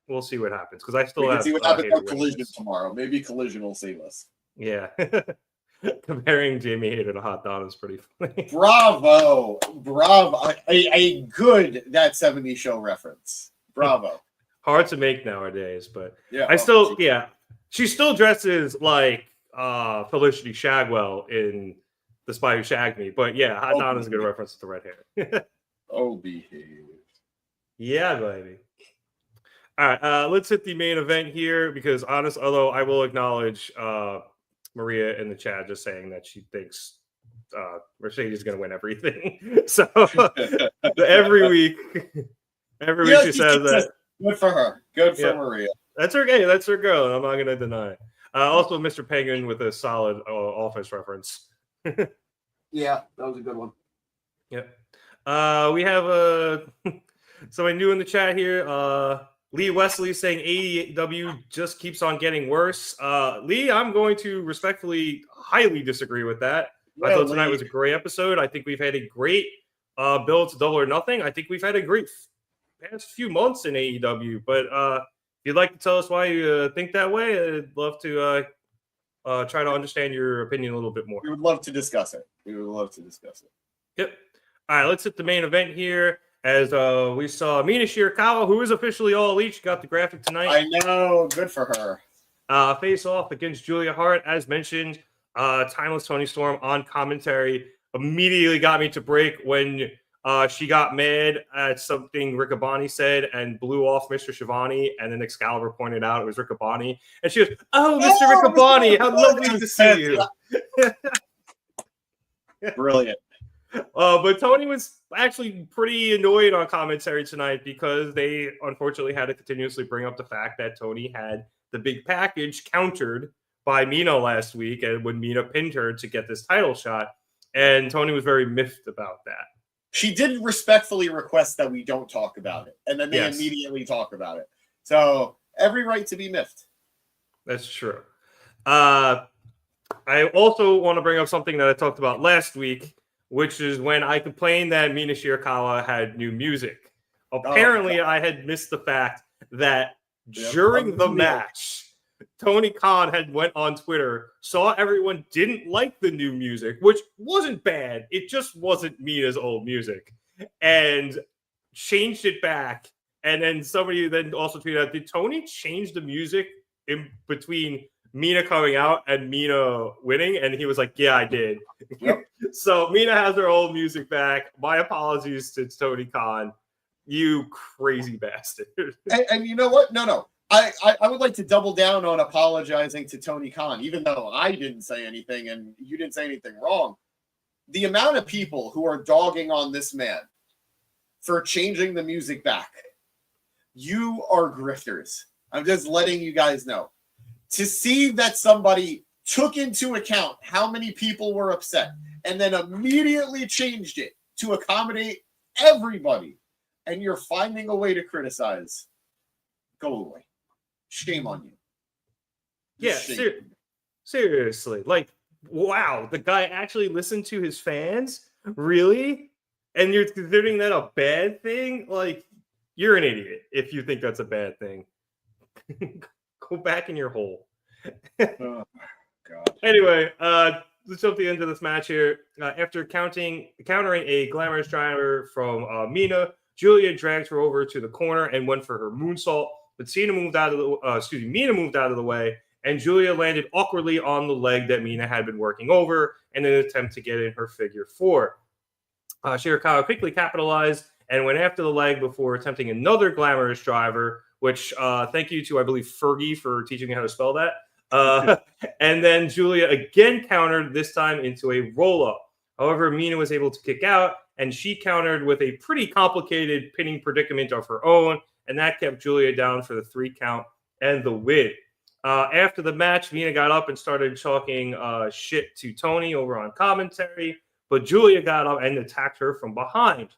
we'll see what happens, because I still have. See what happens on Collision tomorrow. Maybe Collision will save us. Yeah. Comparing Jamie Hayter to Hot Don is pretty funny. Bravo. A good That 70s Show reference. Bravo. Hard to make nowadays, but yeah, she still dresses like Felicity Shagwell in The Spy Who Shagged Me. But yeah, Hot Don is a good reference to the red hair. Oh, behave. Yeah, baby. All right, let's hit the main event here because although I will acknowledge Maria in the chat just saying that she thinks Mercedes is going to win everything. So every week she says that. Good for her. Good for Maria. That's her game. That's her girl, and I'm not going to deny it. Also, Mr. Penguin with a solid Office reference. Yeah, that was a good one. Yep. We have somebody new in the chat here. Lee Wesley saying AEW just keeps on getting worse. Lee, I'm going to respectfully highly disagree with that. I thought tonight was a great episode. I think we've had a great build to Double or Nothing. I think we've had a great past few months in AEW. But if you'd like to tell us why you think that way, I'd love to try to understand your opinion a little bit more. We would love to discuss it. Yep. All right, let's hit the main event here. As we saw Mina Shirakawa, who is officially All Elite. She got the graphic tonight. I know. Good for her. Face off against Julia Hart. As mentioned, Timeless Tony Storm on commentary immediately got me to break when she got mad at something Riccaboni said and blew off Mr. Shivani. And then Excalibur pointed out it was Riccaboni. And she goes, "Oh, Mr. Riccaboni, how lovely to see you." Brilliant. But Tony was actually pretty annoyed on commentary tonight because they unfortunately had to continuously bring up the fact that Tony had the big package countered by Mina last week, and when Mina pinned her to get this title shot, and Tony was very miffed about that. She did respectfully request that we don't talk about it, and then they immediately talk about it. So every right to be miffed. That's true. I also want to bring up something that I talked about last week, which is when I complained that Mina Shirakawa had new music. Apparently, I had missed the fact that during the match, Tony Khan had went on Twitter, saw everyone didn't like the new music, which wasn't bad. It just wasn't Mina's old music, and changed it back. And then somebody then also tweeted out, did Tony change the music in between Mina coming out and Mina winning? And he was like, yeah, I did. Yep. So Mina has her old music back. My apologies to Tony Khan. You crazy bastard. And you know what? No. I would like to double down on apologizing to Tony Khan, even though I didn't say anything and you didn't say anything wrong. The amount of people who are dogging on this man for changing the music back, you are grifters. I'm just letting you guys know. To see that somebody took into account how many people were upset and then immediately changed it to accommodate everybody, and you're finding a way to criticize, go away. Shame on you. Yeah, seriously. Like, wow, the guy actually listened to his fans? Really? And you're considering that a bad thing? Like, you're an idiot if you think that's a bad thing. Go back in your hole. Oh, God. Anyway, let's jump to the end of this match here. After countering a glamorous driver from Mina, Julia dragged her over to the corner and went for her moonsault. But Mina moved out of the way, and Julia landed awkwardly on the leg that Mina had been working over in an attempt to get in her figure four. Shirakawa quickly capitalized and went after the leg before attempting another glamorous driver, which thank you to, I believe, Fergie for teaching me how to spell that. And then Julia again countered, this time into a roll-up. However, Mina was able to kick out, and she countered with a pretty complicated pinning predicament of her own, and that kept Julia down for the 3 count and the win. After the match, Mina got up and started talking shit to Tony over on commentary, but Julia got up and attacked her from behind.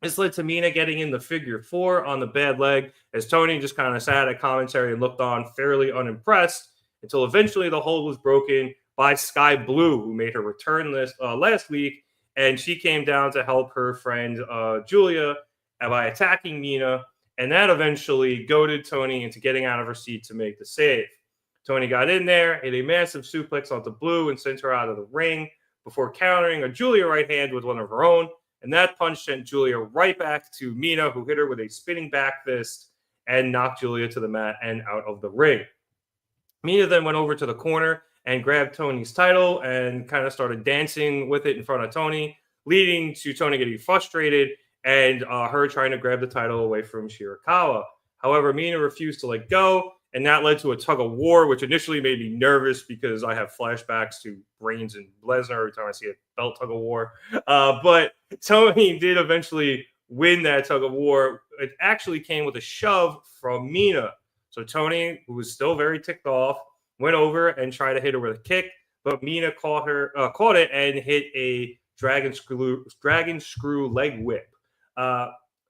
This led to Mina getting in the figure four on the bad leg, as Tony just kind of sat at commentary and looked on fairly unimpressed until eventually the hold was broken by Sky Blue, who made her return last week, and she came down to help her friend Julia by attacking Mina, and that eventually goaded Tony into getting out of her seat to make the save. Tony got in there, hit a massive suplex onto Blue and sent her out of the ring before countering a Julia right hand with one of her own. And that punch sent Julia right back to Mina, who hit her with a spinning back fist and knocked Julia to the mat and out of the ring. Mina then went over to the corner and grabbed Tony's title and kind of started dancing with it in front of Tony, leading to Tony getting frustrated and her trying to grab the title away from Shirakawa. However, Mina refused to let go, and that led to a tug of war, which initially made me nervous because I have flashbacks to Reigns and Lesnar every time I see a belt tug of war. But Tony did eventually win that tug of war. It actually came with a shove from Mina. So Tony, who was still very ticked off, went over and tried to hit her with a kick, but Mina caught it and hit a dragon screw leg whip.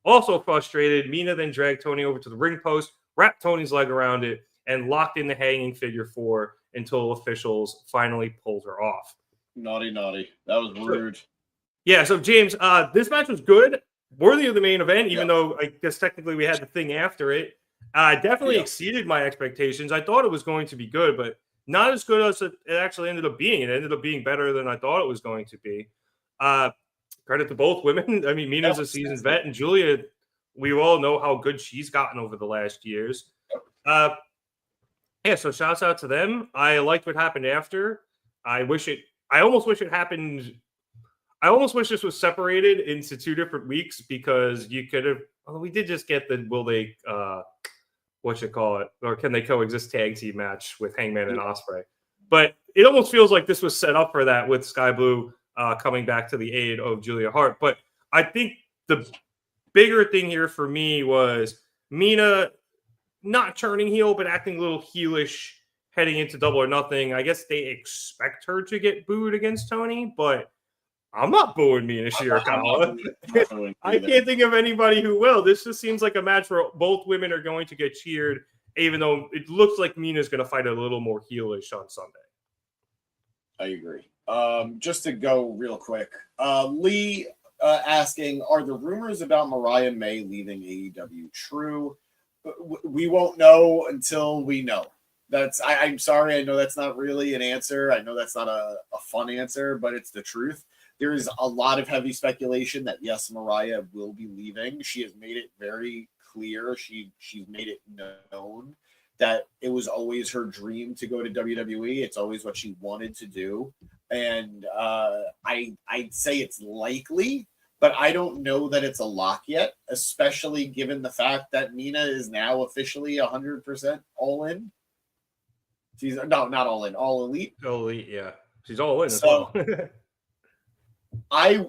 Also frustrated, Mina then dragged Tony over to the ring post, wrapped Tony's leg around it, and locked in the hanging figure 4 until officials finally pulled her off. Naughty. That was rude. Yeah, so James, this match was good, worthy of the main event, even though I guess technically we had the thing after it. Definitely exceeded my expectations. I thought it was going to be good, but not as good as it actually ended up being. It ended up being better than I thought it was going to be. Credit to both women. I mean, Mina's a seasoned vet, and Julia, we all know how good she's gotten over the last years. So shouts out to them. I liked what happened after. I almost wish this was separated into 2 different weeks because you could have. Well, we did just get the or can they coexist tag team match with Hangman and Ospreay? But it almost feels like this was set up for that with Sky Blue coming back to the aid of Julia Hart. But I think the bigger thing here for me was Mina not turning heel, but acting a little heelish heading into Double or Nothing. I guess they expect her to get booed against Tony, but I'm not booing Mina Shirakawa. I can't think of anybody who will. This just seems like a match where both women are going to get cheered, even though it looks like Mina's going to fight a little more heelish on Sunday. I agree. Just to go real quick, Lee asking, are the rumors about Mariah May leaving AEW true? We won't know until we know. I'm sorry. I know that's not really an answer. I know that's not a fun answer, but it's the truth. There is a lot of heavy speculation that, yes, Mariah will be leaving. She has made it very clear. She's made it known that it was always her dream to go to WWE. It's always what she wanted to do. And I'd say it's likely, but I don't know that it's a lock yet, especially given the fact that Mina is now officially 100% all in. She's not all in, all elite. All elite, yeah. She's all in as well. I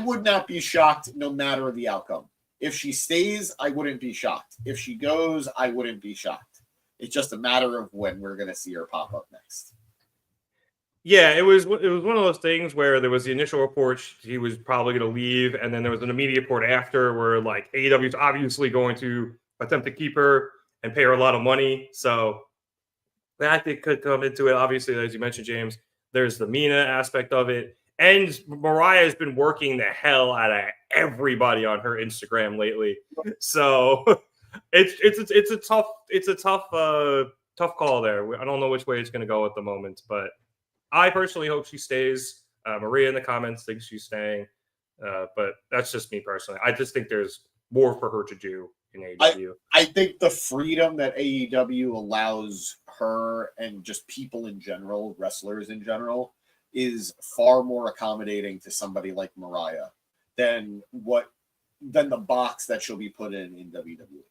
would not be shocked no matter the outcome. If she stays, I wouldn't be shocked. If she goes, I wouldn't be shocked. It's just a matter of when we're going to see her pop up next. Yeah, it was one of those things where there was the initial report she was probably going to leave, and then there was an immediate report after where like AEW is obviously going to attempt to keep her and pay her a lot of money. So that could come into it. Obviously, as you mentioned, James, there's the Mina aspect of it. And Mariah has been working the hell out of everybody on her Instagram lately. So it's a tough call there. I don't know which way it's going to go at the moment, but I personally hope she stays. Maria in the comments thinks she's staying, but that's just me personally. I just think there's more for her to do in AEW. I think the freedom that AEW allows her and just people in general, wrestlers in general, is far more accommodating to somebody like Mariah than the box that she'll be put in WWE.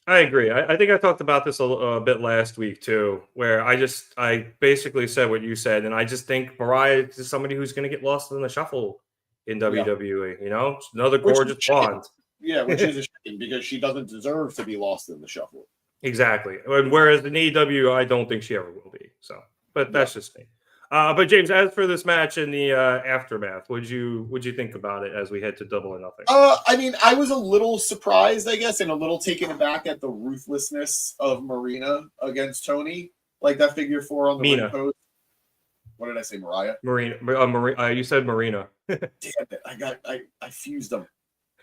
I agree. I think I talked about this a bit last week too, where I basically said what you said, and I just think Mariah is somebody who's going to get lost in the shuffle in WWE. You know, another gorgeous blonde. Yeah, which is a shame because she doesn't deserve to be lost in the shuffle. Exactly. Whereas in AEW, I don't think she ever will be. So, but that's just me. But James, as for this match and the aftermath, what'd you think about it as we head to Double or Nothing? I mean, I was a little surprised, I guess, and a little taken aback at the ruthlessness of Marina against Tony, like that figure 4 on the Mina. ring post. What did I say, Mariah? Marina. You said Marina. Damn it! I fused them.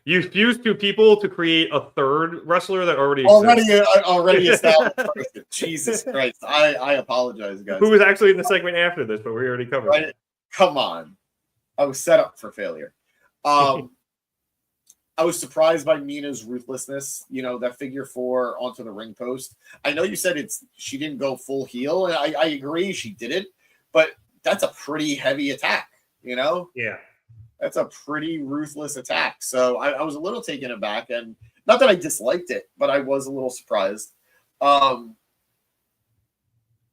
You fused 2 people to create a third wrestler that already established person. Jesus Christ. I apologize, guys. Who was actually in the segment after this, but we already covered it. Come on. I was set up for failure. I was surprised by Mina's ruthlessness, that figure 4 onto the ring post. I know you said she didn't go full heel, and I agree she didn't, but that's a pretty heavy attack, Yeah. That's a pretty ruthless attack. So I was a little taken aback, and not that I disliked it, but I was a little surprised. I'm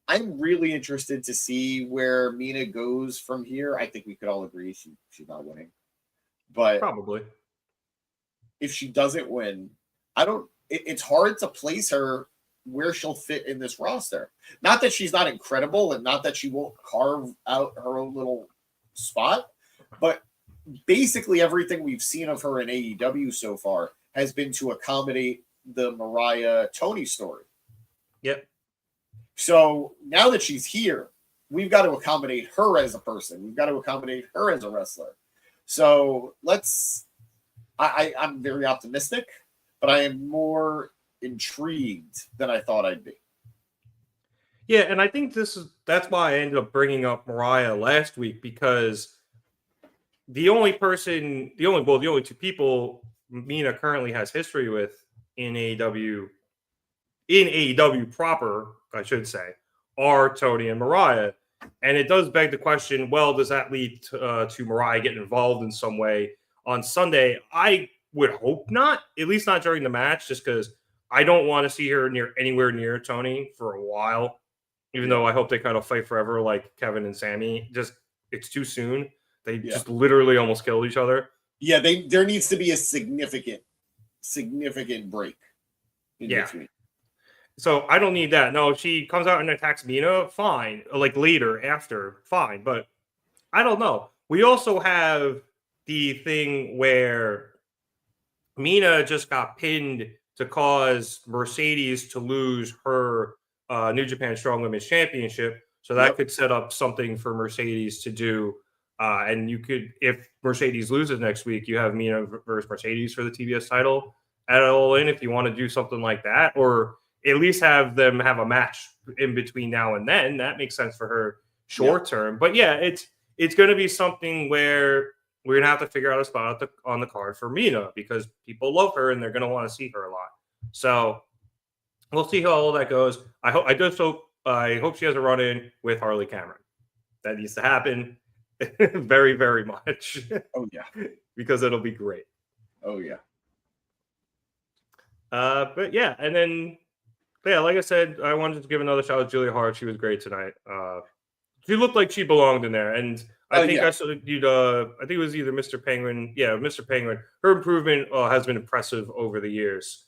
really interested to see where Mina goes from here. I think we could all agree she's not winning. But Probably. if she doesn't win, it's hard to place her where she'll fit in this roster. Not that she's not incredible and not that she won't carve out her own little spot, but basically everything we've seen of her in AEW so far has been to accommodate the Mariah Tony story. Yep. So now that she's here, we've got to accommodate her as a person. We've got to accommodate her as a wrestler. So I'm very optimistic, but I am more intrigued than I thought I'd be. Yeah, and I think that's why I ended up bringing up Mariah last week, because the only two people Mina currently has history with in AEW proper, I should say, are Tony and Mariah. And it does beg the question, well, does that lead to Mariah getting involved in some way on Sunday? I would hope not, at least not during the match, just because I don't want to see her anywhere near Tony for a while, even though I hope they kind of fight forever like Kevin and Sammy. Just, it's too soon. They just literally almost killed each other. Yeah, there needs to be a significant break in between. So I don't need that. No, if she comes out and attacks Mina, fine. Like later, after, fine. But I don't know. We also have the thing where Mina just got pinned to cause Mercedes to lose her New Japan Strong Women's Championship. So that could set up something for Mercedes to do. And you could, if Mercedes loses next week, you have Mina versus Mercedes for the TBS title at All In if you want to do something like that, or at least have them have a match in between now and then. That makes sense for her short term. But yeah, it's going to be something where we're going to have to figure out a spot on the card for Mina, because people love her and they're going to want to see her a lot. So we'll see how all that goes. I hope she has a run in with Harley Cameron. That needs to happen very, very much. Oh yeah, because it'll be great. Oh yeah. But yeah, and then like I said, I wanted to give another shout out to Julia Hart. She was great tonight. She looked like she belonged in there, and I think I saw you. I think it was either Mr. Penguin. Yeah, Mr. Penguin. Her improvement has been impressive over the years.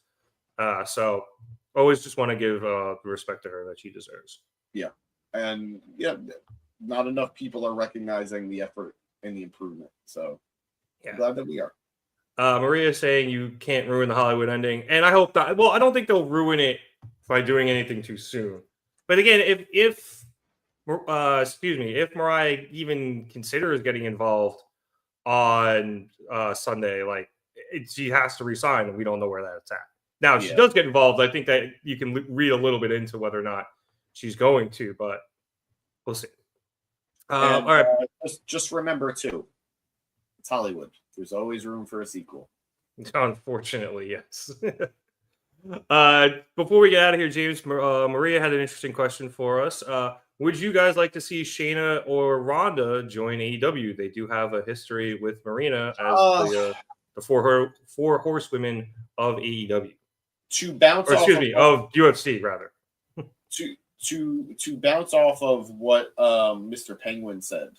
So always just want to give the respect to her that she deserves. Yeah, and not enough people are recognizing the effort and the improvement. So I'm glad that we are. Maria is saying you can't ruin the Hollywood ending, and I hope not. Well, I don't think they'll ruin it by doing anything too soon. But again, if Mariah even considers getting involved on Sunday, like she has to resign, and we don't know where that's at. Now, if she does get involved, I think that you can read a little bit into whether or not she's going to, but we'll see. All right. Just remember too, it's Hollywood. There's always room for a sequel. Unfortunately, yes. Before we get out of here, James, Maria had an interesting question for us. Would you guys like to see Shayna or Ronda join AEW? They do have a history with Marina as the four horsewomen of AEW. To bounce of UFC rather. To bounce off of what Mr. Penguin said,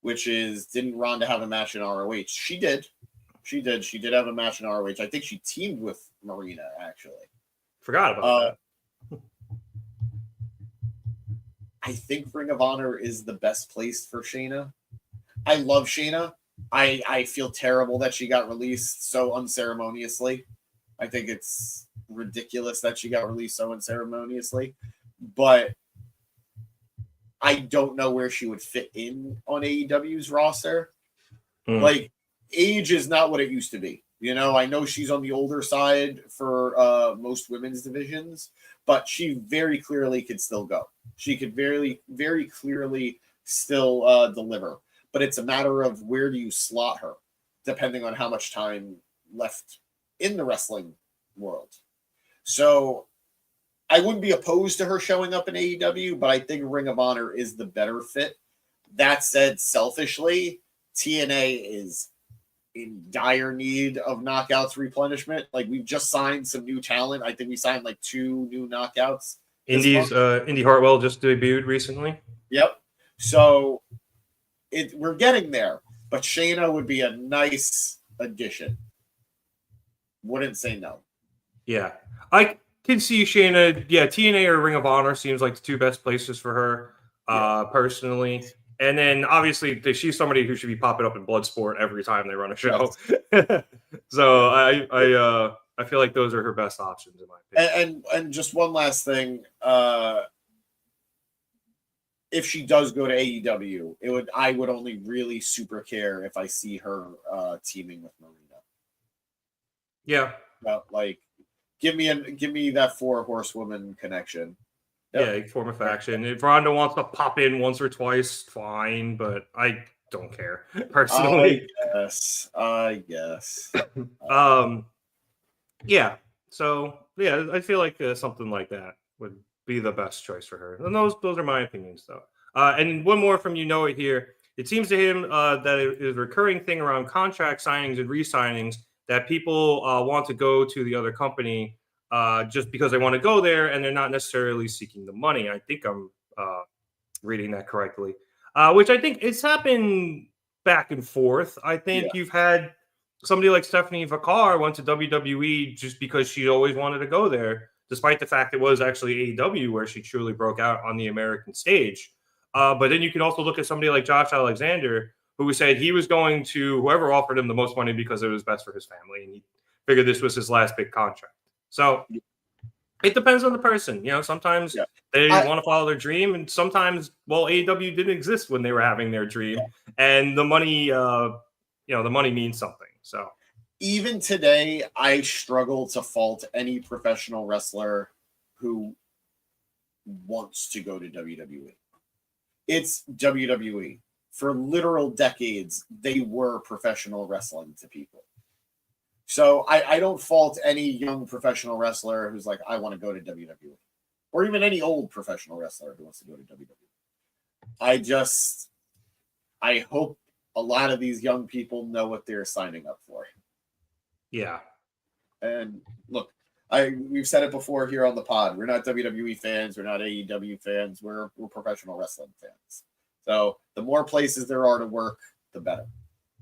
which is, didn't Ronda have a match in ROH? She did. She did have a match in ROH. I think she teamed with Marina, actually. Forgot about that. I think Ring of Honor is the best place for Shayna. I love Shayna. I feel terrible that she got released so unceremoniously. I think it's ridiculous that she got released so unceremoniously. But I don't know where she would fit in on AEW's roster. Like, age is not what it used to be. You know, I know she's on the older side for most women's divisions, but she very clearly could still go. She could very, very clearly still deliver. But it's a matter of where do you slot her, depending on how much time left in the wrestling world. So I wouldn't be opposed to her showing up in AEW, but I think Ring of Honor is the better fit. That said, selfishly, TNA is in dire need of knockouts replenishment. Like we've just signed some new talent. I think we signed like 2 new knockouts. Indy Hartwell just debuted recently. Yep. So we're getting there, but Shayna would be a nice addition. Wouldn't say no. Yeah, I can see Shayna. Yeah, TNA or Ring of Honor seems like the 2 best places for her, personally. And then obviously she's somebody who should be popping up in Bloodsport every time they run a show. Yes. So I feel like those are her best options in my opinion. And just one last thing, if she does go to AEW, I would only really super care if I see her teaming with Marina. Yeah. Like give me that 4 horsewoman connection. Yep. Yeah, form a faction. If Ronda wants to pop in once or twice, fine, but I don't care personally. I guess. Yeah. So yeah, I feel like something like that would be the best choice for her. And those are my opinions, though. And one more from it here. It seems to him that it is a recurring thing around contract signings and re-signings that people want to go to the other company just because they want to go there and they're not necessarily seeking the money. I think I'm reading that correctly, which I think it's happened back and forth. I think you've had somebody like Stephanie Vacar went to WWE just because she always wanted to go there, despite the fact it was actually AEW where she truly broke out on the American stage. But then you can also look at somebody like Josh Alexander, who said he was going to whoever offered him the most money because it was best for his family, and he figured this was his last big contract. So it depends on the person. Sometimes they want to follow their dream, and sometimes, AEW didn't exist when they were having their dream, and the money, the money means something. So even today, I struggle to fault any professional wrestler who wants to go to WWE. It's WWE. For literal decades, they were professional wrestling to people. So I don't fault any young professional wrestler who's like, I want to go to WWE. Or even any old professional wrestler who wants to go to WWE. I hope a lot of these young people know what they're signing up for. Yeah. And look, we've said it before here on the pod. We're not WWE fans. We're not AEW fans. We're professional wrestling fans. So the more places there are to work, the better.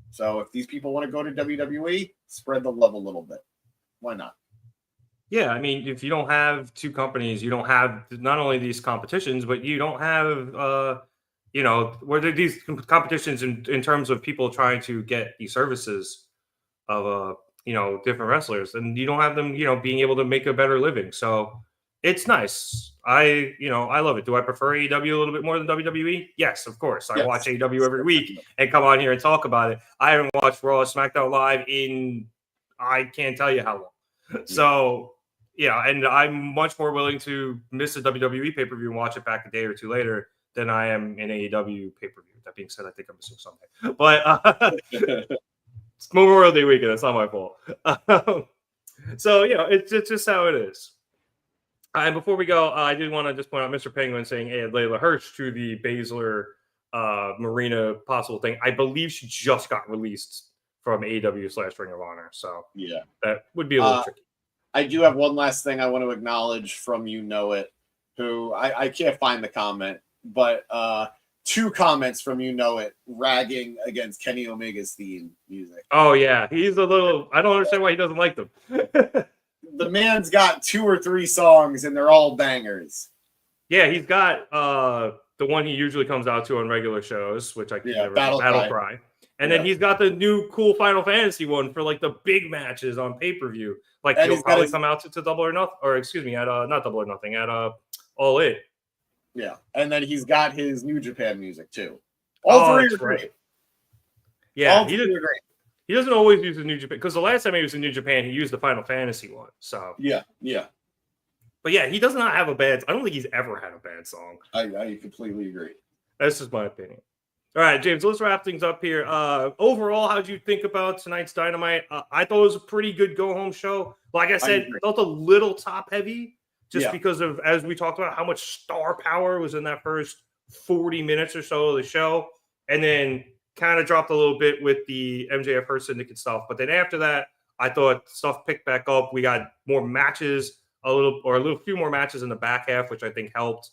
So if these people want to go to WWE, spread the love a little bit. Why not? Yeah, I mean, if you don't have 2 companies, you don't have not only these competitions, but you don't have, where there these competitions in terms of people trying to get the services of, different wrestlers, and you don't have them, being able to make a better living. So it's nice. I love it. Do I prefer AEW a little bit more than WWE? Yes, of course. I watch AEW every week and come on here and talk about it. I haven't watched Raw or SmackDown Live in I can't tell you how long. So, and I'm much more willing to miss a WWE pay-per-view and watch it back a day or 2 later than I am an AEW pay-per-view. That being said, I think I'm missing something. But it's Memorial Day weekend. That's not my fault. So, it's just how it is. And before we go, I did want to just point out Mr. Penguin saying, hey, Layla Hirsch to the Baszler Marina possible thing. I believe she just got released from AEW/Ring of Honor. So that would be a little tricky. I do have one last thing I want to acknowledge from who I can't find the comment, but 2 comments from ragging against Kenny Omega's theme music. Oh, yeah. He's a little, I don't understand why he doesn't like them. The man's got 2 or 3 songs and they're all bangers. Yeah, he's got the one he usually comes out to on regular shows, which I can never Battle Cry. And then he's got the new cool Final Fantasy one for like the big matches on pay-per-view. Like he'll probably come out to Double or Nothing, or excuse me, at not Double or Nothing, at All In. Yeah, and then he's got his New Japan music too. All 3 are great. Yeah, all 3 are great. He doesn't always use the New Japan, because the last time he was in New Japan, he used the Final Fantasy one. So yeah. But yeah, he does not have a bad. I don't think he's ever had a bad song. I completely agree. That's just my opinion. All right, James, let's wrap things up here. Overall, how did you think about tonight's Dynamite? I thought it was a pretty good go-home show. Like I said, it felt a little top-heavy just because of, as we talked about, how much star power was in that first 40 minutes or so of the show. And then kind of dropped a little bit with the MJF Hurt Syndicate stuff. But then after that, I thought stuff picked back up. We got more matches, a few more matches in the back half, which I think helped.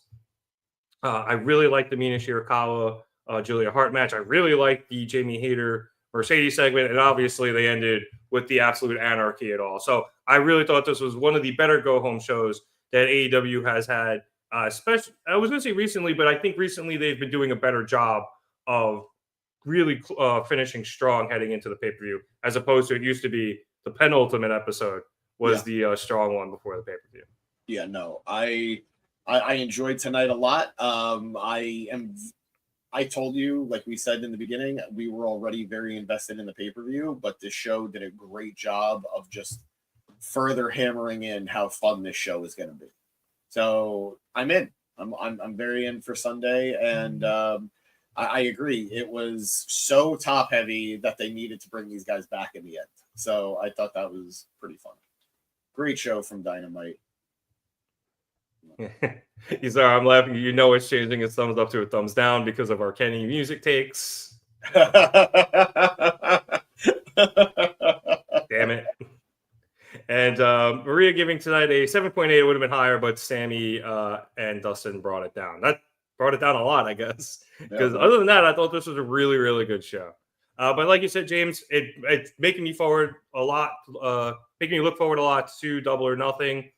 I really liked the Mina Shirakawa, Julia Hart match. I really liked the Jamie Hayter Mercedes segment, and obviously they ended with the absolute anarchy at all. So I really thought this was one of the better go-home shows that AEW has had, especially, I was going to say recently, but I think recently they've been doing a better job of really finishing strong heading into the pay-per-view, as opposed to it used to be the penultimate episode was the strong one before the pay-per-view. Yeah, no, I enjoyed tonight a lot. I told you, like we said in the beginning, we were already very invested in the pay-per-view, but the show did a great job of just further hammering in how fun this show is going to be. So I'm in. I'm very in for Sunday, and I agree. It was so top heavy that they needed to bring these guys back in the end. So I thought that was pretty fun. Great show from Dynamite. He's I'm laughing. You know it's changing his thumbs up to a thumbs down because of our Kenny music takes. Damn it. And Maria giving tonight a 7.8. It would have been higher, but Sammy and Dustin brought it down. That brought it down a lot, I guess. Because other than that, I thought this was a really, really good show. But like you said, James, it's making me forward a lot, making me look forward a lot to Double or Nothing.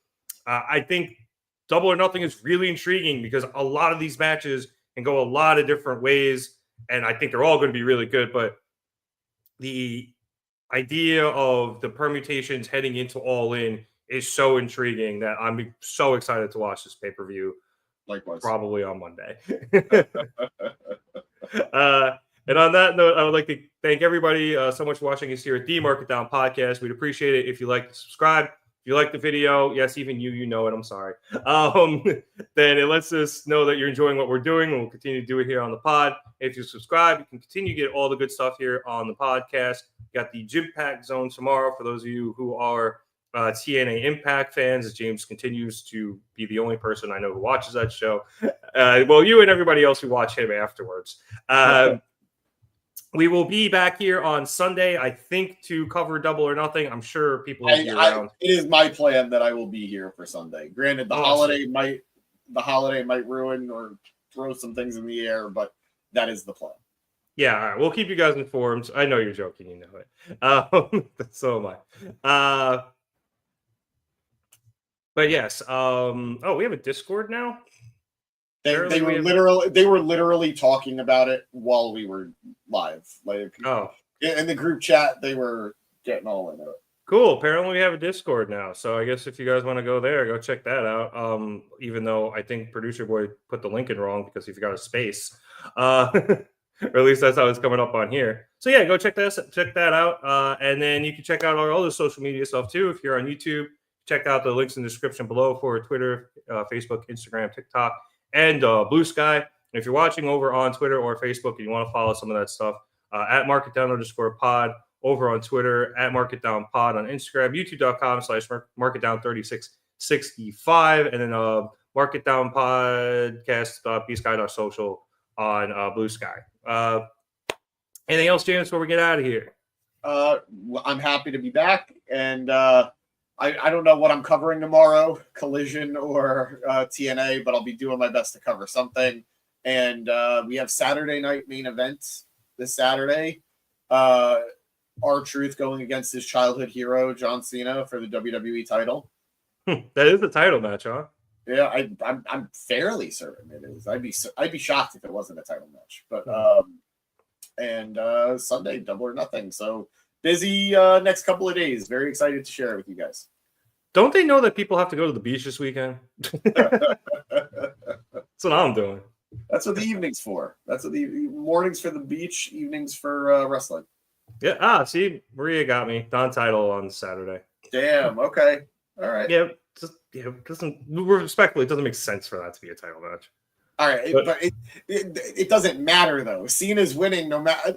I think Double or Nothing is really intriguing because a lot of these matches can go a lot of different ways, and I think they're all going to be really good. But the idea of the permutations heading into All In is so intriguing that I'm so excited to watch this pay-per-view. Likewise. Probably on Monday. And on that note, I would like to thank everybody so much for watching us here at the Market Down Podcast. We'd appreciate it if you like to subscribe. If you like the video, yes, even you know it, I'm sorry. Then it lets us know that you're enjoying what we're doing, and we'll continue to do it here on the pod. If you subscribe, you can continue to get all the good stuff here on the podcast. We got the Gym Pack Zone tomorrow for those of you who are TNA Impact fans, as James continues to be the only person I know who watches that show. Well, you and everybody else who watch him afterwards. We will be back here on Sunday, I think, to cover Double or Nothing. I'm sure people will be around. It is my plan that I will be here for Sunday. Granted, the holiday might ruin or throw some things in the air, but that is the plan. Yeah, all right. We'll keep you guys informed. I know you're joking, you know it. So am I. But yes, we have a Discord now. They were literally talking about it while we were live. In the group chat, they were getting all into it. Cool. Apparently, we have a Discord now. So I guess if you guys want to go there, go check that out. Even though I think Producer Boy put the link in wrong because he forgot a space. Or at least that's how it's coming up on here. So yeah, go check that out. And then you can check out our other social media stuff too. If you're on YouTube, check out the links in the description below for Twitter, Facebook, Instagram, TikTok, and Blue Sky. And if you're watching over on Twitter or Facebook and you want to follow some of that stuff, at marketdown_pod over on Twitter, at marketdownpod on Instagram, youtube.com/marketdown3665, and then marketdown podcast bsky.social on Blue Sky. Anything else, James, before we get out of here? I'm happy to be back, and I don't know what I'm covering tomorrow, Collision or TNA, but I'll be doing my best to cover something. And we have Saturday night main event this Saturday. R-Truth going against his childhood hero, John Cena, for the WWE title. That is the title match, huh? Yeah, I'm fairly certain it is. I'd be shocked if it wasn't a title match. But Sunday, Double or Nothing. So busy next couple of days. Very excited to share it with you guys. Don't they know that people have to go to the beach this weekend? That's what I'm doing. That's what the evening's for. That's what the mornings for the beach, evenings for wrestling. Yeah. See, Maria got me. Non-title on Saturday. Damn. Okay. All right. Yeah. It doesn't make sense for that to be a title match. All right, but it doesn't matter though. Cena's winning no matter.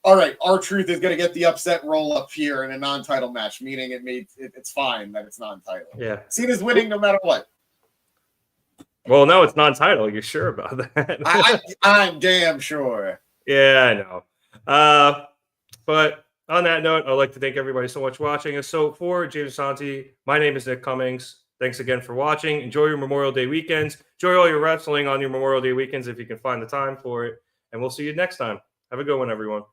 All right, R-Truth is going to get the upset roll up here in a non-title match, meaning it's fine that it's non-title. Yeah, Cena's winning no matter what. Well, no, it's non-title. You're sure about that? I'm damn sure. Yeah, I know. But on that note, I'd like to thank everybody so much for watching us. So for James Santi, my name is Nick Cummings. Thanks again for watching. Enjoy your Memorial Day weekends. Enjoy all your wrestling on your Memorial Day weekends if you can find the time for it. And we'll see you next time. Have a good one, everyone.